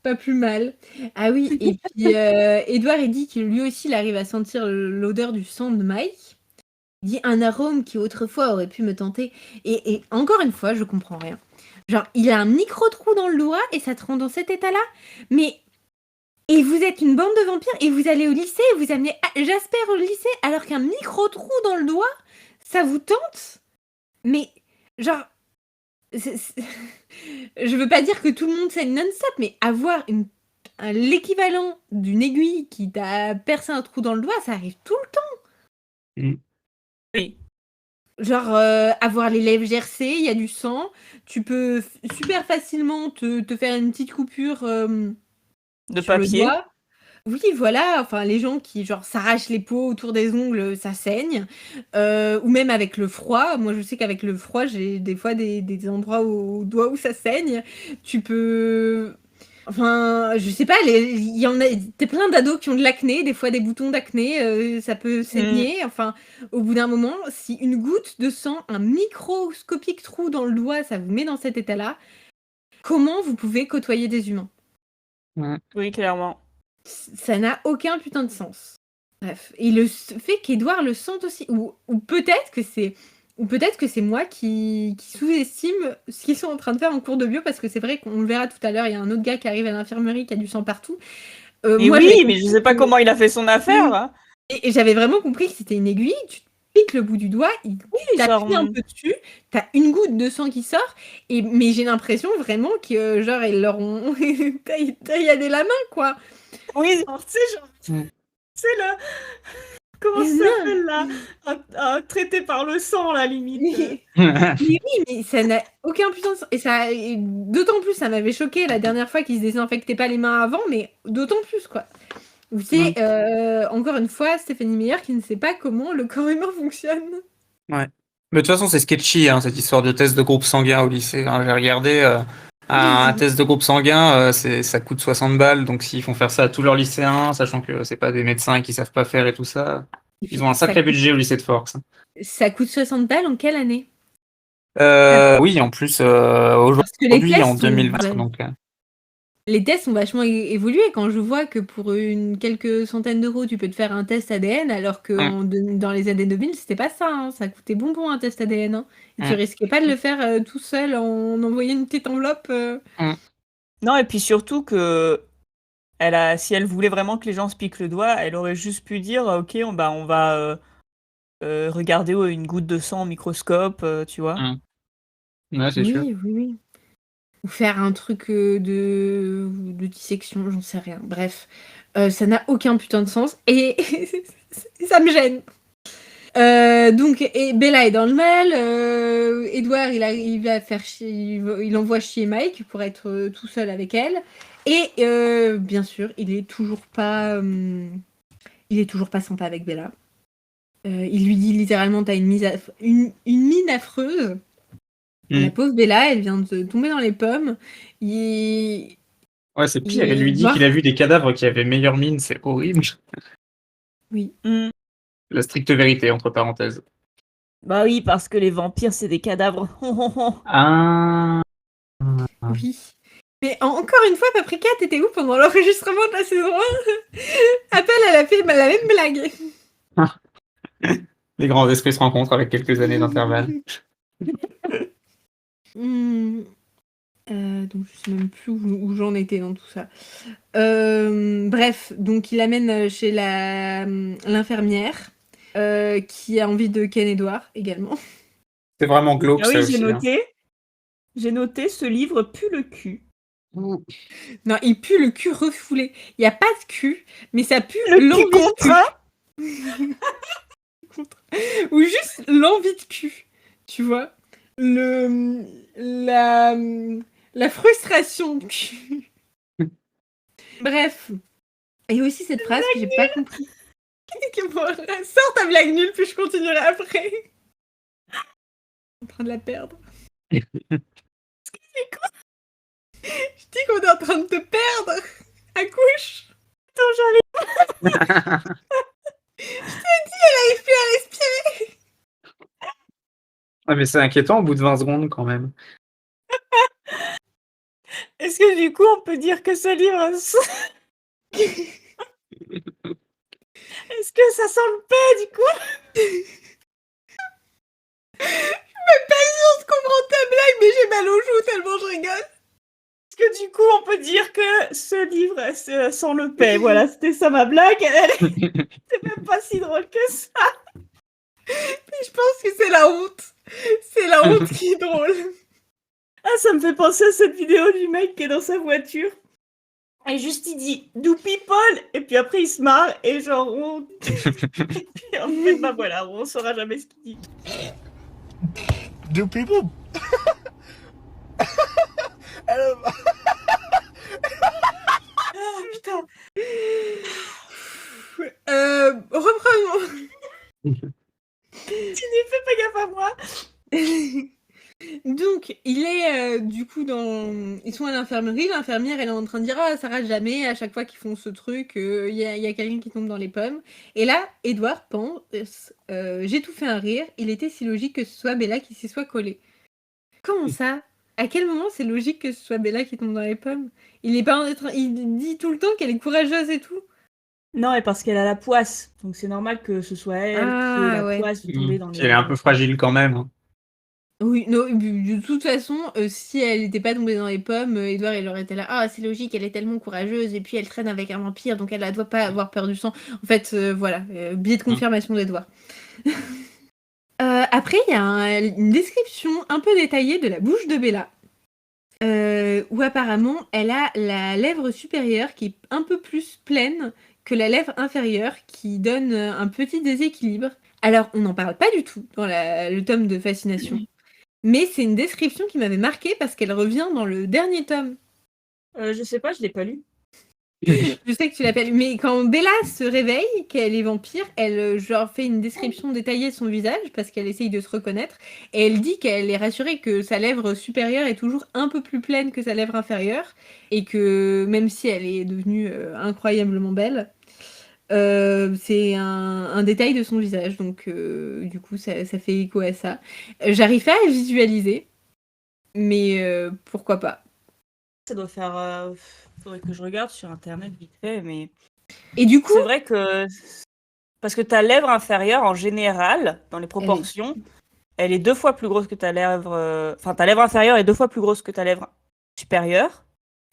Pas plus mal. Ah oui, et puis Edouard, il dit que lui aussi, il arrive à sentir l'odeur du sang de Mike. Il dit un arôme qui autrefois aurait pu me tenter. Et encore une fois, je comprends rien. Genre, il a un micro-trou dans le doigt et ça te rend dans cet état-là. Mais... Et vous êtes une bande de vampires et vous allez au lycée et vous amenez Jasper au lycée alors qu'un micro-trou dans le doigt, ça vous tente? Mais, genre... Je veux pas dire que tout le monde saigne non-stop, mais avoir l'équivalent d'une aiguille qui t'a percé un trou dans le doigt, ça arrive tout le temps. Oui. Genre, avoir les lèvres gercées, il y a du sang. Tu peux super facilement te faire une petite coupure De sur le papier. doigt. Oui, voilà. Enfin, les gens qui, genre, s'arrachent les peaux autour des ongles, ça saigne. Ou même avec le froid. Moi, je sais qu'avec le froid, j'ai des fois des endroits au doigt où ça saigne. Tu peux... Enfin, je sais pas, il y en a, t'es plein d'ados qui ont de l'acné, des fois des boutons d'acné, ça peut saigner. Enfin, au bout d'un moment, si une goutte de sang, un microscopique trou dans le doigt, ça vous met dans cet état-là, comment vous pouvez côtoyer des humains? Oui, clairement. Ça n'a aucun putain de sens. Bref, et le fait qu'Edouard le sente aussi, ou peut-être que c'est Ou peut-être que c'est moi qui sous-estime ce qu'ils sont en train de faire en cours de bio, parce que c'est vrai qu'on le verra tout à l'heure, il y a un autre gars qui arrive à l'infirmerie qui a du sang partout. Et Moi, oui, j'avais mais je compris sais pas que- comment il a fait son affaire. Hein. Et j'avais vraiment compris que c'était une aiguille, tu te piques le bout du doigt, tu genre, t'appuies un peu dessus, t'as une goutte de sang qui sort, mais j'ai l'impression vraiment que genre ils leur ont tailladé la main, quoi. oui, genre, tu sais, genre, Mm. c'est là. Comment Mais ça non. s'appelle là un traité par le sang, la limite. Mais oui, mais ça n'a aucun putain de sens. Et d'autant plus, ça m'avait choqué la dernière fois qu'ils se désinfectaient pas les mains avant, mais d'autant plus, quoi. C'est encore une fois Stéphanie Meyer qui ne sait pas comment le corps humain fonctionne. Ouais. Mais de toute façon, c'est sketchy, hein, cette histoire de test de groupe sanguin au lycée. Hein. J'ai regardé un test de groupe sanguin, ça coûte 60 balles. Donc, s'ils font faire ça à tous leurs lycéens, sachant que c'est pas des médecins qui savent pas faire et tout ça, ils ont un sacré budget au lycée de Forks. Ça coûte 60 balles en quelle année? Oui, en plus, Parce que les aujourd'hui, en tests sont, 2020, donc. les tests ont vachement évolué. Quand je vois que pour quelques centaines d'euros, tu peux te faire un test ADN, alors que dans les années 2000, c'était pas ça. Hein. Ça coûtait bonbon un test ADN. Hein. Et tu risquais pas de le faire tout seul en envoyant une petite enveloppe. Non, et puis surtout que si elle voulait vraiment que les gens se piquent le doigt, elle aurait juste pu dire ok, on va regarder une goutte de sang au microscope, tu vois. Ouais, c'est sûr. Oui. Ou faire un truc de dissection, j'en sais rien. Bref, ça n'a aucun putain de sens et ça me gêne. Donc, et Bella est dans le mal. Edward, il envoie chier Mike pour être tout seul avec elle. Et bien sûr, il est toujours pas sympa avec Bella. Il lui dit littéralement, t'as une mine affreuse. La pauvre Bella, elle vient de tomber dans les pommes. Ouais, c'est pire. Il lui dit qu'il a vu des cadavres qui avaient meilleure mine. C'est horrible. Oui. La stricte vérité, entre parenthèses. Bah oui, parce que les vampires, c'est des cadavres. Ah. Oui. Mais encore une fois, Paprika, t'étais où pendant l'enregistrement de la saison 1? Appel, elle a fait la même blague. Les grands esprits se rencontrent avec quelques années d'intervalle. Donc je sais même plus où j'en étais dans tout ça. Bref, donc il amène chez l'infirmière qui a envie de Ken Edward également. C'est vraiment glauque, Ah oui, ça j'ai aussi. noté. J'ai noté, ce livre pue le cul. Non, il pue le cul refoulé. Il n'y a pas de cul, mais ça pue Le cul l'envie de contraint. Ou juste l'envie de cul, tu vois. La frustration de cul. Bref. Et aussi cette phrase que j'ai pas compris. Sors ta blague nulle, puis je continuerai après. En train de la perdre. C'est quoi? Je dis qu'on est en train de te perdre. Accouche. Attends, j'arrive. Je t'ai dit, elle arrive plus à respirer. Ouais, mais c'est inquiétant au bout de 20 secondes quand même. Est-ce que du coup, on peut dire que ce livre... Est-ce que ça sent le paix, du coup? Je suis pas sûre de comprendre ta blague, mais j'ai mal aux joues tellement je rigole. Est-ce que du coup, on peut dire que ce livre sent le paix? Voilà, c'était ça ma blague. C'est même pas si drôle que ça. Mais je pense que c'est la honte. C'est la honte qui est drôle. Ah, ça me fait penser à cette vidéo du mec qui est dans sa voiture. Et juste il dit do people et puis après il se marre et genre on... et puis en fait bah voilà, on saura jamais ce qu'il dit. Do people? Ah putain. Reprenons. Tu n'y fais pas gaffe à moi. Donc, il est du coup ils sont à l'infirmerie. L'infirmière, elle est en train de dire ah, ça rate jamais. À chaque fois qu'ils font ce truc, il y a quelqu'un qui tombe dans les pommes. Et là, Edward pense j'ai tout fait un rire. Il était si logique que ce soit Bella qui s'y soit collée. Comment ça? À quel moment c'est logique que ce soit Bella qui tombe dans les pommes? Il est pas il dit tout le temps qu'elle est courageuse et tout. Non, et parce qu'elle a la poisse. Donc c'est normal que ce soit elle qui ait la ouais. poisse de tomber dans Puis elle est un peu les... fragile quand même. Hein. Oui, non, de toute façon, si elle n'était pas tombée dans les pommes, Edouard, il aurait été là. Ah, c'est logique, elle est tellement courageuse, et puis elle traîne avec un vampire, donc elle ne doit pas avoir peur du sang. En fait, voilà, biais de confirmation d'Edouard. Après, il y a une description un peu détaillée de la bouche de Bella, où apparemment, elle a la lèvre supérieure qui est un peu plus pleine que la lèvre inférieure, qui donne un petit déséquilibre. Alors, on n'en parle pas du tout dans le tome de Fascination. Mais c'est une description qui m'avait marquée parce qu'elle revient dans le dernier tome. Je sais pas, je l'ai pas lu. Je sais que tu l'appelles, mais quand Bella se réveille, qu'elle est vampire, elle genre fait une description détaillée de son visage parce qu'elle essaye de se reconnaître et elle dit qu'elle est rassurée que sa lèvre supérieure est toujours un peu plus pleine que sa lèvre inférieure et que même si elle est devenue incroyablement belle, c'est un détail de son visage, donc du coup ça fait écho à ça. J'arrive pas à le visualiser, mais pourquoi pas. Ça doit faire... faudrait que je regarde sur internet vite fait, mais... Et du coup, C'est vrai que... Parce que ta lèvre inférieure, en général, dans les proportions, elle est 2 fois plus grosse que ta lèvre... Enfin, ta lèvre inférieure est 2 fois plus grosse que ta lèvre supérieure.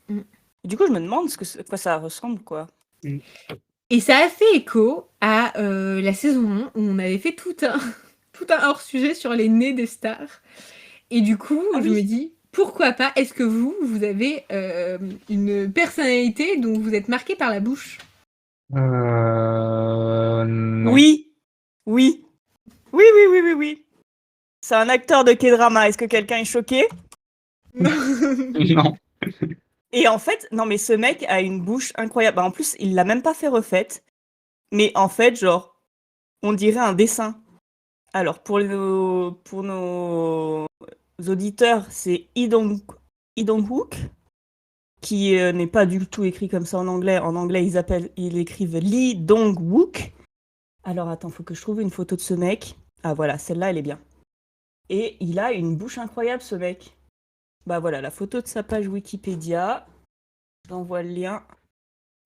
Mm. Et du coup, je me demande à quoi ça ressemble, quoi. et ça a fait écho à la saison 1 où on avait fait tout un, tout un hors-sujet sur les nez des stars. Et du coup, Ah je oui. me dis, pourquoi pas, est-ce que vous avez une personnalité dont vous êtes marqué par la bouche? Non. Oui. Oui. Oui, oui, oui, oui, oui. C'est un acteur de K-drama. Est-ce que quelqu'un est choqué? Non. Et en fait, non, mais ce mec a une bouche incroyable. Bah, en plus, il l'a même pas fait refaite. Mais en fait, genre, on dirait un dessin. Alors, pour nos auditeurs, c'est Lee Dong-wook, qui n'est pas du tout écrit comme ça en anglais. En anglais, ils écrivent Lee Dong-wook. Alors, attends, faut que je trouve une photo de ce mec. Ah, voilà, celle-là, elle est bien. Et il a une bouche incroyable, ce mec. Bah voilà, la photo de sa page Wikipédia. J'envoie le lien.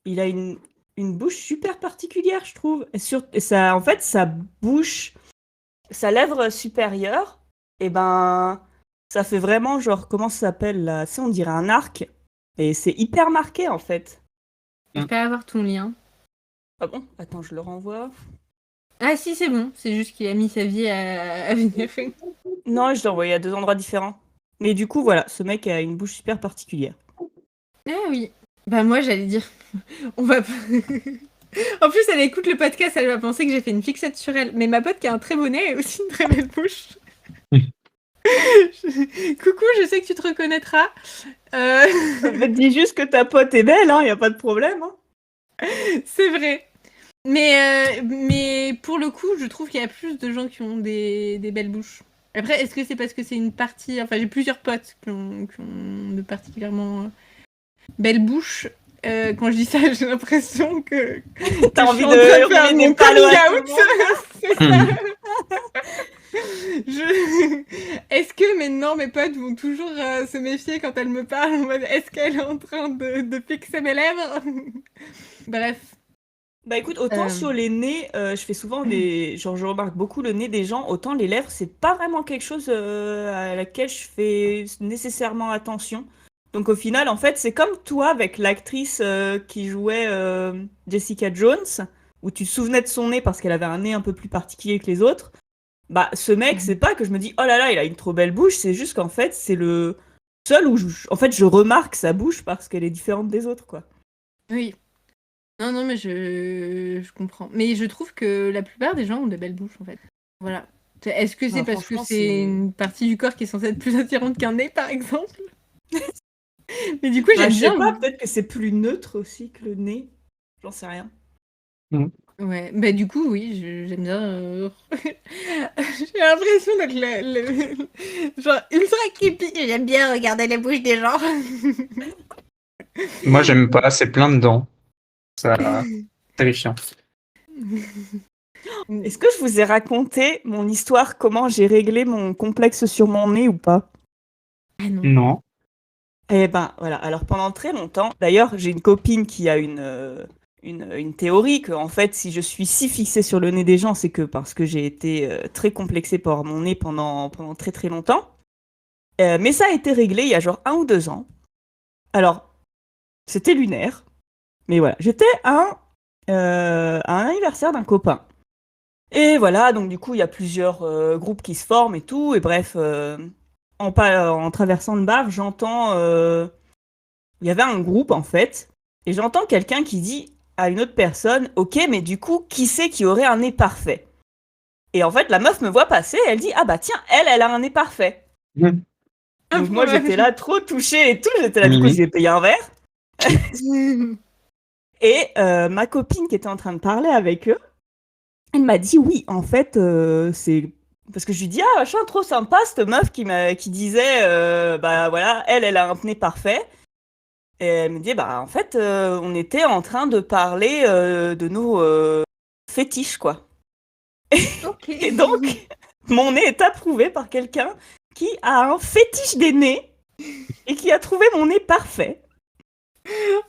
Il a une bouche super particulière, je trouve. Et ça, en fait, sa bouche, sa lèvre supérieure, et ben, ça fait vraiment genre, comment ça s'appelle là? Tu sais, on dirait un arc. Et c'est hyper marqué, en fait. Je peux avoir ton lien. Ah bon? Attends, je le renvoie. Ah si, c'est bon. C'est juste qu'il a mis sa vie à venir. Non, je l'ai envoyé à 2 endroits différents. Mais du coup, voilà, ce mec a une bouche super particulière. Ah oui. Bah moi, j'allais dire, on va... En plus, elle écoute le podcast, elle va penser que j'ai fait une fixette sur elle. Mais ma pote qui a un très beau nez a aussi une très belle bouche. Coucou, je sais que tu te reconnaîtras. Je te dis juste que ta pote est belle, hein, y a pas de problème. Hein. C'est vrai. Mais pour le coup, je trouve qu'il y a plus de gens qui ont des belles bouches. Après, est-ce que c'est parce que c'est une partie... Enfin, j'ai plusieurs potes qui ont de particulièrement belles bouches. Quand je dis ça, j'ai l'impression que T'as je envie suis en train de faire rouler mon des palos coming à tout le out. monde. C'est ça. Est-ce que maintenant mes potes vont toujours se méfier quand elles me parlent en mode est-ce qu'elle est en train de fixer mes lèvres? Bref. Bah écoute, autant sur les nez, je fais souvent des... Genre, je remarque beaucoup le nez des gens, autant les lèvres, c'est pas vraiment quelque chose à laquelle je fais nécessairement attention. Donc au final, en fait, c'est comme toi avec l'actrice qui jouait Jessica Jones, où tu te souvenais de son nez parce qu'elle avait un nez un peu plus particulier que les autres. Bah ce mec, c'est pas que je me dis, oh là là, il a une trop belle bouche, c'est juste qu'en fait, c'est le seul où en fait, je remarque sa bouche parce qu'elle est différente des autres, quoi. Oui. Non, non, mais je comprends. Mais je trouve que la plupart des gens ont de belles bouches, en fait. Voilà. Est-ce que c'est Non, parce que franchement, c'est une partie du corps qui est censée être plus attirante qu'un nez, par exemple? Mais du coup, Bah, j'aime je sais bien. pas, peut-être que c'est plus neutre aussi que le nez. J'en sais rien. Ouais, bah du coup, oui, j'aime bien. J'ai l'impression d'être genre ultra creepy. J'aime bien regarder les bouches des gens. Moi, j'aime pas, c'est plein de dents. Ça, terrifiant. Est-ce que je vous ai raconté mon histoire, comment j'ai réglé mon complexe sur mon nez ou pas? Ah non. Non. Eh ben voilà, alors pendant très longtemps, d'ailleurs j'ai une copine qui a une une théorie que, en fait, si je suis si fixée sur le nez des gens, c'est que parce que j'ai été très complexée par mon nez pendant très très longtemps. Mais ça a été réglé il y a genre 1 ou 2 ans. Alors, c'était lunaire. Mais voilà, j'étais à un anniversaire d'un copain. Et voilà, donc du coup, il y a plusieurs groupes qui se forment et tout. Et bref, en traversant le bar, j'entends... il y avait un groupe, en fait. Et j'entends quelqu'un qui dit à une autre personne, ok, mais du coup, qui c'est qui aurait un nez parfait? Et en fait, la meuf me voit passer, elle dit, ah bah tiens, elle a un nez parfait. Donc moi, j'étais là trop touchée et tout, j'étais là, du coup, je lui ai payé un verre. Et ma copine qui était en train de parler avec eux, elle m'a dit, oui, en fait, c'est... Parce que je lui dis, ah, machin, trop sympa, cette meuf qui disait, bah voilà, elle a un nez parfait. Et elle me dit, bah en fait, on était en train de parler de nos fétiches, quoi. Ok. Et donc, mon nez est approuvé par quelqu'un qui a un fétiche des nez et qui a trouvé mon nez parfait.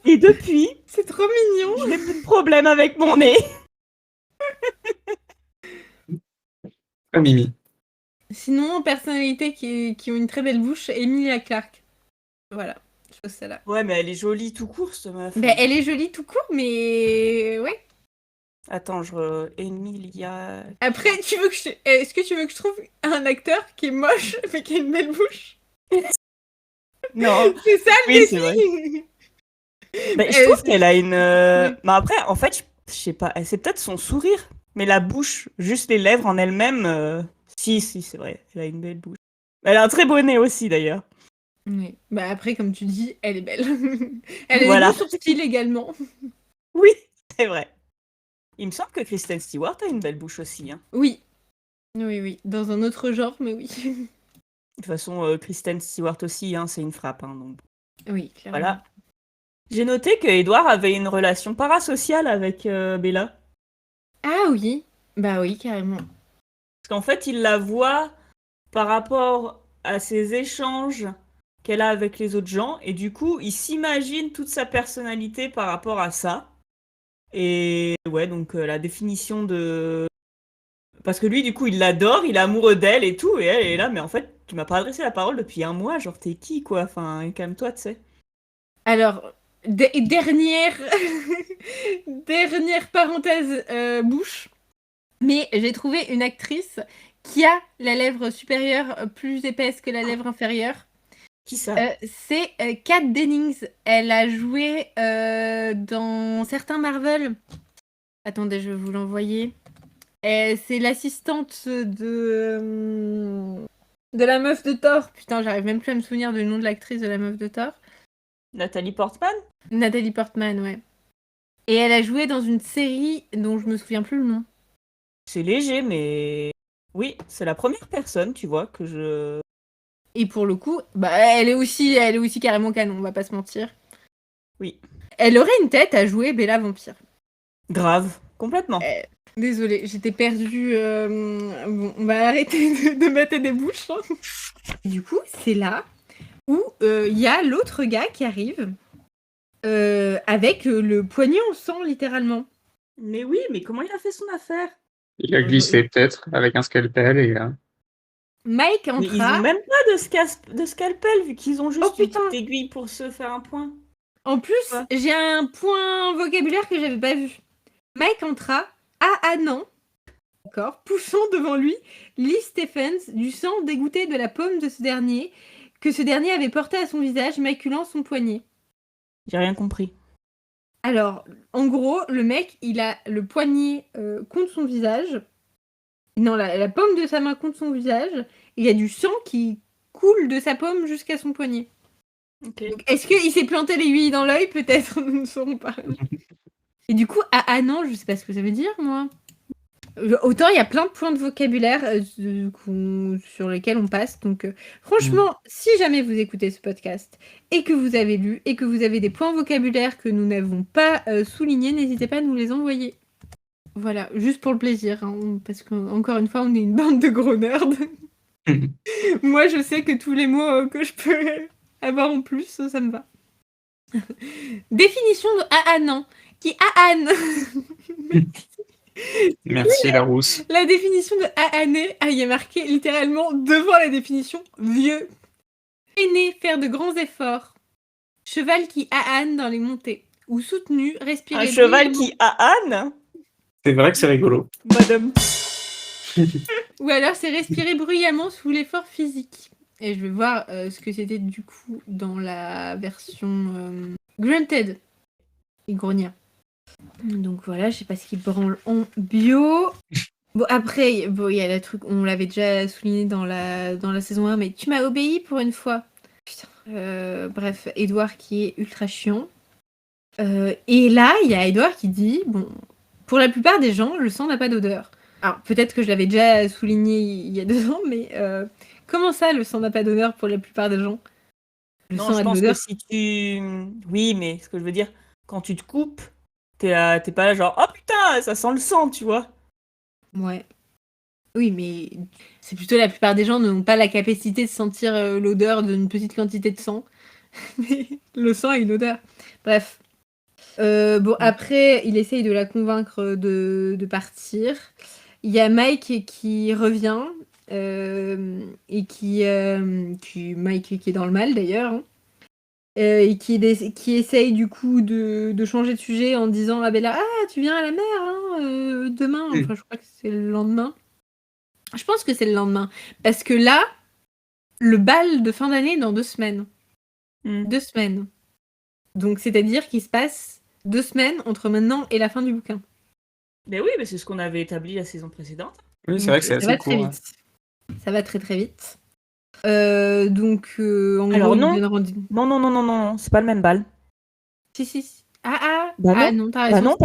Et depuis, C'est trop mignon. je n'ai plus de problème avec mon nez. Pas Mimi. Sinon, personnalité qui ont une très belle bouche, Emilia Clarke. Voilà, chose celle-là. Ouais, mais elle est jolie tout court, cette meuf. Ben, elle est jolie tout court, mais ouais. Attends, Emilia... Après, est-ce que tu veux que je trouve un acteur qui est moche, mais qui a une belle bouche? Non. C'est ça le Oui, c'est vrai. défi. Bah, je trouve qu'elle a une... Mais après, en fait, je sais pas, c'est peut-être son sourire. Mais la bouche, juste les lèvres en elles-mêmes... Si, c'est vrai, elle a une belle bouche. Elle a un très beau nez aussi, d'ailleurs. Oui. Bah après, comme tu dis, elle est belle. Elle a Voilà. des bons sourcils également. Oui, c'est vrai. Il me semble que Kristen Stewart a une belle bouche aussi. Hein. Oui. Oui. Dans un autre genre, mais oui. De toute façon, Kristen Stewart aussi, hein, c'est une frappe. Hein, donc... Oui, clairement. Voilà. J'ai noté que Edward avait une relation parasociale avec Bella. Ah oui. Bah oui, carrément. Parce qu'en fait, il la voit par rapport à ses échanges qu'elle a avec les autres gens. Et du coup, il s'imagine toute sa personnalité par rapport à ça. Et ouais, donc la définition de... Parce que lui, du coup, il l'adore, il est amoureux d'elle et tout. Et elle est là, mais en fait, tu m'as pas adressé la parole depuis 1 mois. Genre, t'es qui, quoi? Enfin, calme-toi, tu sais. Alors, dernière... dernière parenthèse bouche. Mais j'ai trouvé une actrice qui a la lèvre supérieure plus épaisse que la lèvre inférieure. Qui ça? C'est Kat Dennings. Elle a joué dans certains Marvel. Attendez, je vais vous l'envoyer. C'est l'assistante de la meuf de Thor. Putain, j'arrive même plus à me souvenir du nom de l'actrice de la meuf de Thor. Nathalie Portman? Nathalie Portman, ouais. Et elle a joué dans une série dont je me souviens plus le nom. C'est léger, mais... Oui, c'est la première personne, tu vois, que je... Et pour le coup, bah, elle est aussi carrément canon, on va pas se mentir. Oui. Elle aurait une tête à jouer Bella Vampire. Grave, complètement. Désolée, j'étais perdue. Bon, on va arrêter de mettre des bouches. Hein. Du coup, c'est là où il y a l'autre gars qui arrive avec le poignet en sang, littéralement. Mais oui, mais comment il a fait son affaire? Il a glissé peut-être avec un scalpel et Mike Mais ils ont entra. même pas de scalpel, vu qu'ils ont juste Oh, une putain. petite aiguille pour se faire un point. En plus, Ouais. j'ai un point vocabulaire que j'avais pas vu. Mike entra, non, d'accord, poussant devant lui Lee Stephens, du sang dégoûté de la paume de ce dernier, que ce dernier avait porté à son visage, maculant son poignet. J'ai rien compris. Alors, en gros, le mec, il a le poignet contre son visage. Non, la paume de sa main contre son visage. Il y a du sang qui coule de sa paume jusqu'à son poignet. Okay. Donc, est-ce qu'il s'est planté l'aiguille dans l'œil? Peut-être, nous ne saurons pas. Et du coup, non, je sais pas ce que ça veut dire, moi. Autant il y a plein de points de vocabulaire sur lesquels on passe. Donc, franchement, si jamais vous écoutez ce podcast et que vous avez lu et que vous avez des points vocabulaire que nous n'avons pas soulignés, n'hésitez pas à nous les envoyer. Voilà, juste pour le plaisir, hein, parce qu'encore une fois, on est une bande de gros nerds. Moi, je sais que tous les mots que je peux avoir en plus, ça me va. Définition de non. qui Anne. Merci Larousse. La définition de Aané, il y a marqué littéralement devant la définition vieux. Aîné, faire de grands efforts. Cheval qui Anne dans les montées. Ou soutenu, respirer. Un cheval bruyamment. qui a Anne. C'est vrai que c'est rigolo. Madame. Ou alors c'est respirer bruyamment sous l'effort physique. Et je vais voir ce que c'était du coup dans la version Grunted. Il grogna. Donc voilà, je sais pas ce qu'il branle en bio. Bon, après, il y a le truc, on l'avait déjà souligné dans la saison 1, mais tu m'as obéi pour une fois. Putain. Bref, Edouard qui est ultra chiant. Et là, il y a Edouard qui dit, bon, pour la plupart des gens, le sang n'a pas d'odeur. Alors, peut-être que je l'avais déjà souligné il y a 2 ans, mais comment ça, le sang n'a pas d'odeur pour la plupart des gens? Le Non, sang je a de pense que l'odeur. si tu... Oui, mais ce que je veux dire, quand tu te coupes, t'es pas là genre, oh putain, ça sent le sang, tu vois. Ouais. Oui, mais c'est plutôt la plupart des gens n'ont pas la capacité de sentir l'odeur d'une petite quantité de sang. Mais le sang a une odeur. Bref. Bon, après, il essaye de la convaincre de partir. Il y a Mike qui revient. Et Mike qui est dans le mal d'ailleurs. Hein. Et qui essaye du coup de changer de sujet en disant ah Bella, tu viens à la mer hein, demain. Enfin, je crois que c'est le lendemain. Je pense que c'est le lendemain. Parce que là, le bal de fin d'année est dans 2 semaines. 2 semaines. Donc, c'est-à-dire qu'il se passe 2 semaines entre maintenant et la fin du bouquin. Mais oui, mais c'est ce qu'on avait établi la saison précédente. Oui, c'est vrai que c'est ça va assez très court. vite. Ça va très très vite. Donc, en Alors gros, non. il donne rendez-vous. Non, c'est pas le même bal. Si. Bah non. Non, t'as raison. Bah non, c'est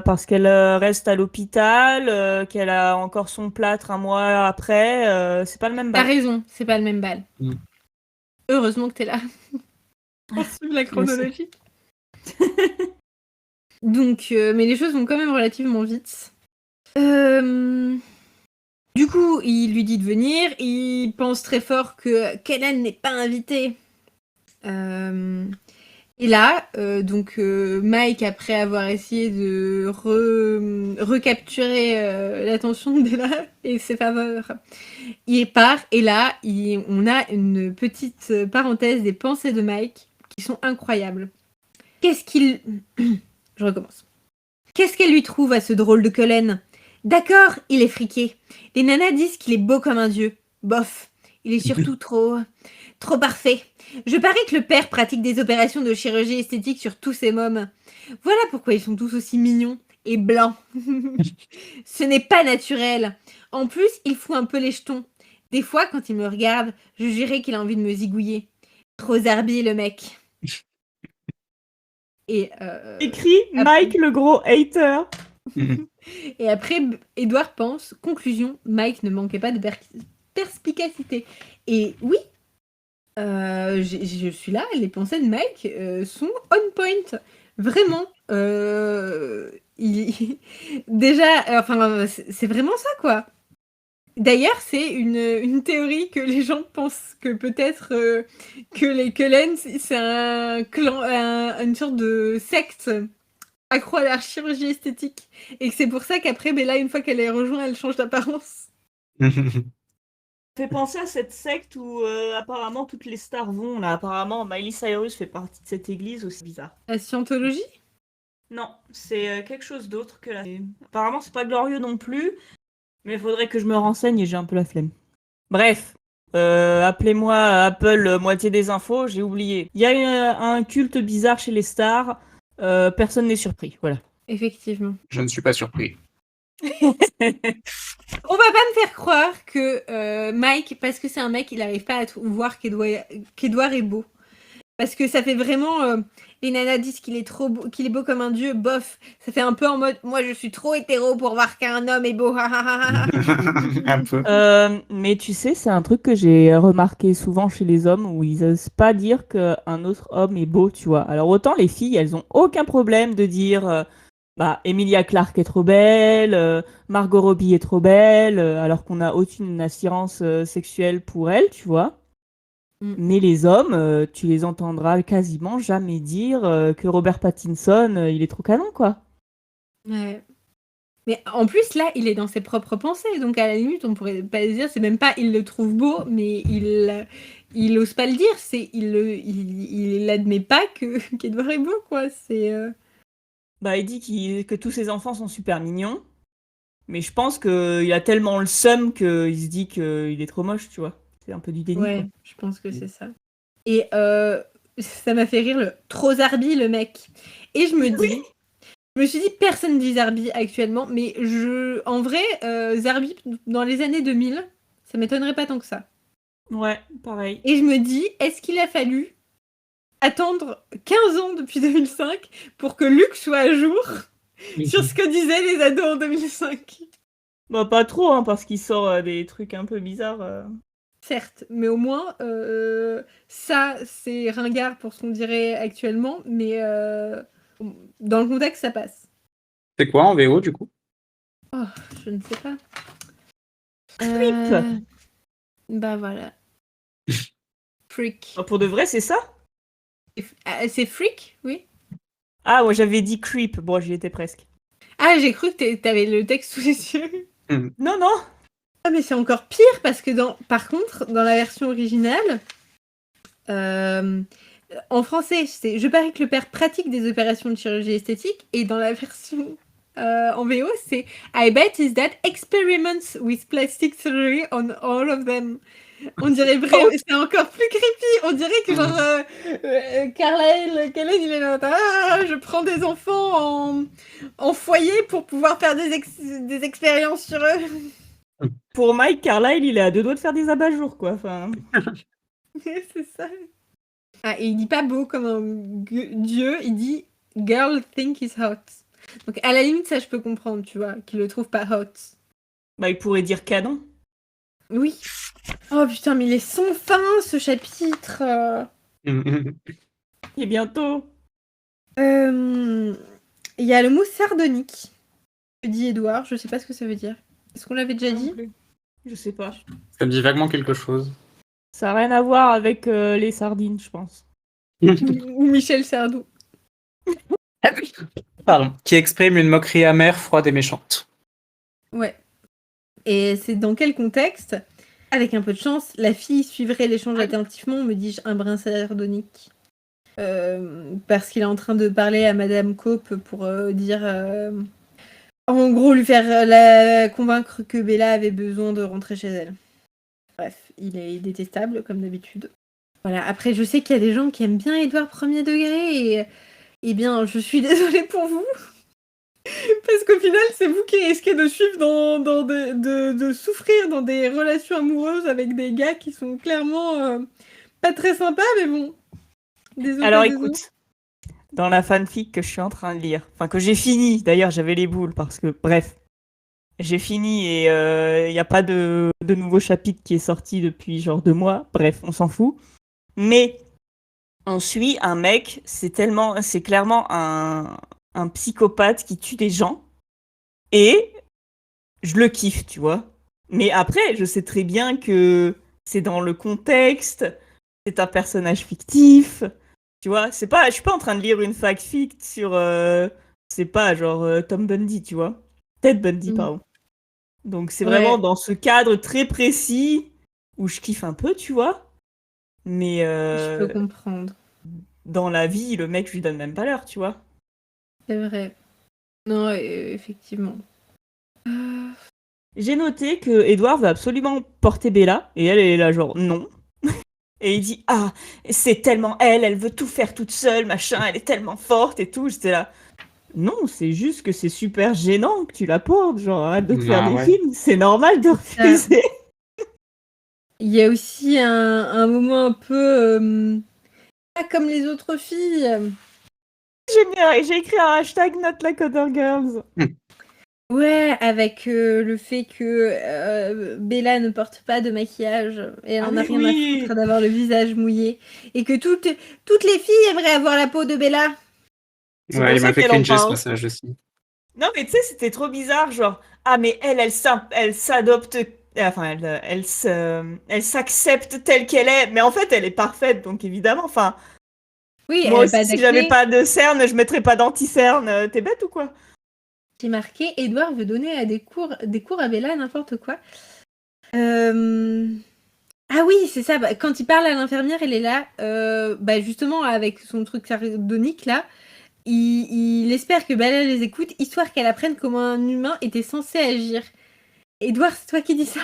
parce qu'elle reste à l'hôpital, qu'elle a encore son plâtre un mois après, c'est pas le même T'as bal. raison, c'est pas le même bal. Mm. Heureusement que t'es là. On suit la chronologie. Donc, mais les choses vont quand même relativement vite. Du coup, il lui dit de venir. Il pense très fort que Kellen n'est pas invité. Et là, Mike, après avoir essayé de recapturer l'attention de Bella et ses faveurs, il part. Et là, on a une petite parenthèse des pensées de Mike qui sont incroyables. Qu'est-ce qu'il... Je recommence. Qu'est-ce qu'elle lui trouve à ce drôle de Cullen? D'accord, il est friqué. Les nanas disent qu'il est beau comme un dieu. Bof, il est surtout trop parfait. Je parie que le père pratique des opérations de chirurgie esthétique sur tous ces mômes. Voilà pourquoi ils sont tous aussi mignons et blancs. Ce n'est pas naturel. En plus, il fout un peu les jetons. Des fois, quand il me regarde, je jurais qu'il a envie de me zigouiller. Trop zarbi, le mec. Et Écrit Mike le gros hater. Et après, Edouard pense, conclusion, Mike ne manquait pas de perspicacité. Et oui, je suis là, les pensées de Mike sont on point. Vraiment. Déjà, enfin, c'est vraiment ça, quoi. D'ailleurs, c'est une théorie que les gens pensent que peut-être que les Cullen, c'est un clan, une sorte de secte accro à la chirurgie esthétique. Et que c'est pour ça qu'après, Bella, une fois qu'elle est rejointe, elle change d'apparence. Fait penser à cette secte où apparemment toutes les stars vont. Là, apparemment, Miley Cyrus fait partie de cette église aussi bizarre. La scientologie? Non, c'est quelque chose d'autre que la... Apparemment, c'est pas glorieux non plus. Mais il faudrait que je me renseigne et j'ai un peu la flemme. Bref, appelez-moi Apple moitié des infos, j'ai oublié. Il y a un culte bizarre chez les stars. Personne n'est surpris, voilà. Effectivement. Je ne suis pas surpris. On va pas me faire croire que Mike, parce que c'est un mec, il arrive pas à voir qu'Edouard est beau. Parce que ça fait vraiment... les nanas disent qu'il est trop beau, qu'il est beau comme un dieu, bof. Ça fait un peu en mode, moi je suis trop hétéro pour voir qu'un homme est beau. Un peu. Mais tu sais, c'est un truc que j'ai remarqué souvent chez les hommes où ils osent pas dire qu'un autre homme est beau, tu vois. Alors autant les filles, elles ont aucun problème de dire Emilia Clarke est trop belle, Margot Robbie est trop belle, alors qu'on n'a aucune attirance sexuelle pour elle, tu vois. Mais les hommes, tu les entendras quasiment jamais dire que Robert Pattinson, il est trop canon, quoi. Ouais. Mais en plus, là, il est dans ses propres pensées. Donc, à la limite, on pourrait pas dire, c'est même pas il le trouve beau, mais il ose pas le dire. Il admet pas qu'Edward est beau, quoi. Bah, il dit que tous ses enfants sont super mignons. Mais je pense qu'il a tellement le seum qu'il se dit qu'il est trop moche, tu vois. C'est un peu du déni, quoi. Ouais, je pense que c'est ça. Et ça m'a fait rire trop Zarbi, le mec. Et je me suis dit, personne dit Zarbi actuellement, mais en vrai, Zarbi, dans les années 2000, ça m'étonnerait pas tant que ça. Ouais, pareil. Et je me dis, est-ce qu'il a fallu attendre 15 ans depuis 2005 pour que Luc soit à jour sur ce que disaient les ados en 2005? Bah, pas trop, hein, parce qu'il sort des trucs un peu bizarres. Certes, mais au moins, ça, c'est ringard pour ce qu'on dirait actuellement, mais dans le contexte, ça passe. C'est quoi en VO du coup? Oh, je ne sais pas. Creep. Bah voilà. Freak. Bah, pour de vrai, c'est ça? C'est freak, oui. Ah, ouais, j'avais dit creep. Bon, j'y étais presque. Ah, j'ai cru que t'avais le texte sous les yeux. Non, non. Ah, mais c'est encore pire parce que par contre, dans la version originale, en français, c'est je parie que le père pratique des opérations de chirurgie esthétique, et dans la version en VO, c'est I bet his dad experiments with plastic surgery on all of them. On dirait vraiment, c'est encore plus creepy. On dirait que genre Carlyle Cullen, il est là, je prends des enfants en foyer pour pouvoir faire des expériences sur eux. Pour Mike Carlyle, il est à deux doigts de faire des abat-jours, quoi. Enfin... C'est ça. Ah, et il dit pas beau comme un dieu, il dit girl think is hot. Donc à la limite, ça je peux comprendre, tu vois, qu'il le trouve pas hot. Bah, il pourrait dire canon. Oui. Oh putain, mais il est sans fin ce chapitre. Et bientôt. Il y a le mot sardonique que dit Edouard, je sais pas ce que ça veut dire. Est-ce qu'on l'avait déjà dit? Je sais pas. Ça me dit vaguement quelque chose. Ça n'a rien à voir avec les sardines, je pense. Ou Michel Sardou. Pardon. Qui exprime une moquerie amère, froide et méchante. Ouais. Et c'est dans quel contexte? Avec un peu de chance, la fille suivrait l'échange attentivement, me dis-je, un brin sardonique. Parce qu'il est en train de parler à Madame Cope pour dire... en gros, lui faire la convaincre que Bella avait besoin de rentrer chez elle. Bref, il est détestable, comme d'habitude. Voilà, après, je sais qu'il y a des gens qui aiment bien Édouard Premier degré, et bien, je suis désolée pour vous. Parce qu'au final, c'est vous qui risquez de suivre de souffrir dans des relations amoureuses avec des gars qui sont clairement pas très sympas, mais bon. Désolé. Alors écoute, dans la fanfic que je suis en train de lire, enfin que j'ai fini, d'ailleurs j'avais les boules parce que, bref, j'ai fini et il n'y a pas de nouveau chapitre qui est sorti depuis genre 2 mois, bref, on s'en fout. Mais on suit un mec, c'est clairement un psychopathe qui tue des gens et je le kiffe, tu vois. Mais après, je sais très bien que c'est dans le contexte, c'est un personnage fictif, tu vois. Je suis pas en train de lire une fanfic sur, c'est pas genre Tom Bundy, tu vois. Ted Bundy, pardon. Donc c'est vraiment dans ce cadre très précis où je kiffe un peu, tu vois. Mais je peux comprendre. Dans la vie, le mec, je lui donne même pas l'heure, tu vois. C'est vrai. Non, effectivement. J'ai noté que Edward veut absolument porter Bella, et elle est là genre non. Et il dit ah, c'est tellement elle veut tout faire toute seule, machin, elle est tellement forte et tout. J'étais là non, c'est juste que c'est super gênant que tu la portes, genre arrête de te faire des films, c'est normal de refuser. Il y a aussi un moment un peu pas comme les autres filles. J'ai écrit un hashtag not like other girls. Ouais, avec le fait que Bella ne porte pas de maquillage et elle en a rien à foutre d'avoir le visage mouillé. Et que toutes les filles aimeraient avoir la peau de Bella. Ouais, il m'a fait cringer ce passage aussi. Non, mais tu sais, c'était trop bizarre, genre, ah, mais elle elle s'accepte telle qu'elle est, mais en fait, elle est parfaite, donc évidemment, enfin, Oui, elle moi a pas aussi, si j'avais d'acné. pas de cerne, je mettrais pas d'anti-cerne. T'es bête ou quoi? J'ai marqué Edouard veut donner des cours à Bella, n'importe quoi. Ah oui, c'est ça. Bah, quand il parle à l'infirmière, elle est là. Bah justement, avec son truc sardonique là, il espère que Bella les écoute, histoire qu'elle apprenne comment un humain était censé agir. Edouard, c'est toi qui dis ça?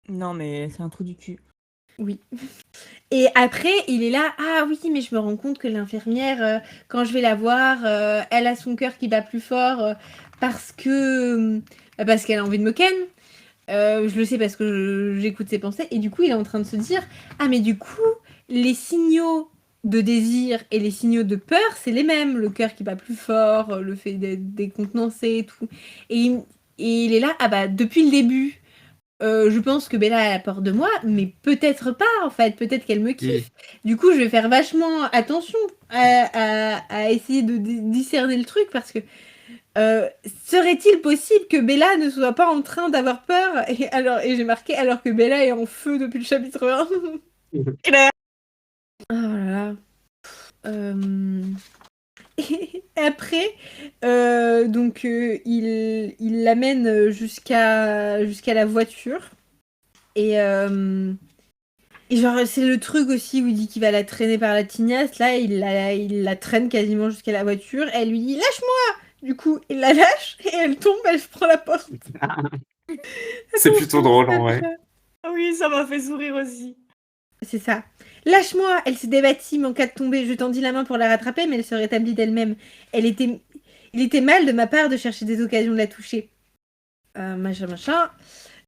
Non, mais c'est un trou du cul. Oui. Et après, il est là. Ah oui, mais je me rends compte que l'infirmière, quand je vais la voir, elle a son cœur qui bat plus fort parce qu'elle a envie de me ken. Je le sais parce que j'écoute ses pensées. Et du coup, il est en train de se dire, ah mais du coup, les signaux de désir et les signaux de peur, c'est les mêmes. Le cœur qui bat plus fort, le fait d'être décontenancé et tout. Et et il est là, ah bah depuis le début, je pense que Bella a peur de moi, mais peut-être pas en fait. Peut-être qu'elle me kiffe. Du coup, je vais faire vachement attention à essayer de discerner le truc parce que serait-il possible que Bella ne soit pas en train d'avoir peur et j'ai marqué alors que Bella est en feu depuis le chapitre 1. Claire. Oh là là. Et après, il l'amène jusqu'à la voiture. Et, et genre, c'est le truc aussi où il dit qu'il va la traîner par la tignasse. Là, il la traîne quasiment jusqu'à la voiture. Elle lui dit lâche-moi! Du coup, il la lâche et elle tombe, elle se prend la porte. C'est plutôt drôle en vrai. Ah oui, ça m'a fait sourire aussi. C'est ça. Lâche-moi! Elle s'est débattie, mais en cas de tomber, je tendis la main pour la rattraper, mais elle se rétablit d'elle-même. Il était mal de ma part de chercher des occasions de la toucher. Machin, machin.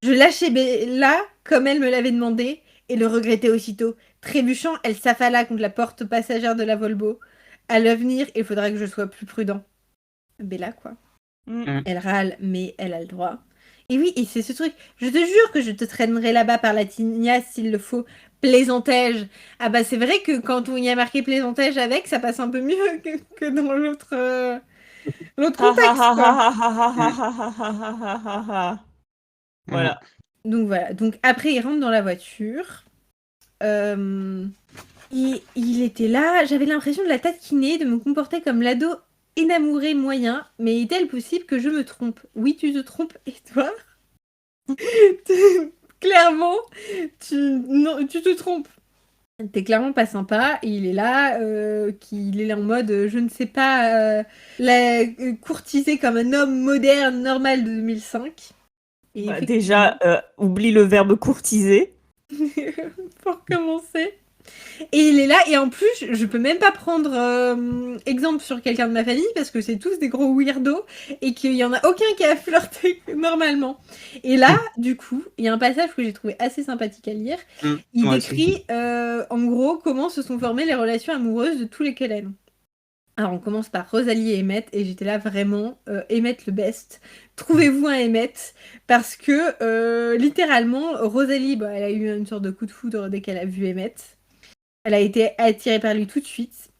Je lâchai Bella comme elle me l'avait demandé et le regrettai aussitôt. Trébuchant, elle s'affala contre la porte passagère de la Volvo. À l'avenir, il faudra que je sois plus prudent. Bella, quoi. Mm. Elle râle, mais elle a le droit. Et oui, et c'est ce truc. Je te jure que je te traînerai là-bas par la tignasse s'il le faut. Plaisantais-je. Ah bah c'est vrai que quand on y a marqué plaisantais-je avec, ça passe un peu mieux que dans l'autre Ha ha contexte, ha quoi. ha ha ha ha ha ha ha ha ha ha ha. Voilà. Donc voilà. Donc après, il rentre dans la voiture. Euh, il était là. J'avais l'impression de la taquiner, de me comporter comme l'ado énamouré moyen. Mais est-il possible que je me trompe? Oui, tu te trompes, et toi? Clairement, non, tu te trompes. T'es clairement pas sympa. Et il est là, qu'il est là en mode, je ne sais pas, courtiser comme un homme moderne, normal de 2005. Et Bah, effectivement, déjà, oublie le verbe courtiser. pour commencer. Et il est là, et en plus, je peux même pas prendre exemple sur quelqu'un de ma famille parce que c'est tous des gros weirdos et qu'il y en a aucun qui a flirté normalement. Et là, du coup, il y a un passage que j'ai trouvé assez sympathique à lire. Il Moi aussi. décrit en gros comment se sont formées les relations amoureuses de tous les Kellen. Alors on commence par Rosalie et Emmett et j'étais là vraiment Emmett le best. Trouvez-vous un Emmett parce que littéralement Rosalie bah, elle a eu une sorte de coup de foudre dès qu'elle a vu Emmett. Elle a été attirée par lui tout de suite.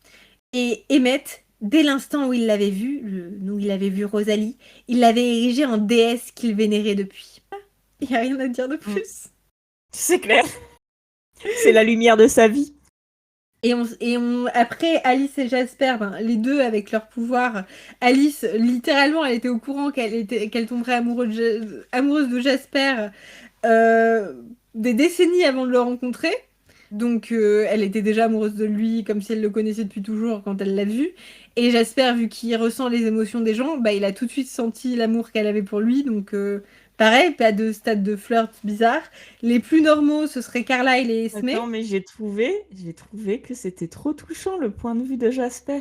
Et Emmett, dès l'instant où il l'avait vu, où il avait vu Rosalie, il l'avait érigée en déesse qu'il vénérait depuis. Il n'y a rien à dire de plus. C'est clair. C'est la lumière de sa vie. Après, Alice et Jasper, ben, les deux avec leur pouvoir, Alice, littéralement, elle était au courant qu'elle tomberait amoureuse de Jasper euh, des décennies avant de le rencontrer. Donc, elle était déjà amoureuse de lui, comme si elle le connaissait depuis toujours quand elle l'a vu. Et Jasper, vu qu'il ressent les émotions des gens, bah, il a tout de suite senti l'amour qu'elle avait pour lui. Donc, pareil, pas de stade de flirt bizarre. Les plus normaux, ce seraient Carlyle et Esme. Attends, mais j'ai trouvé que c'était trop touchant le point de vue de Jasper.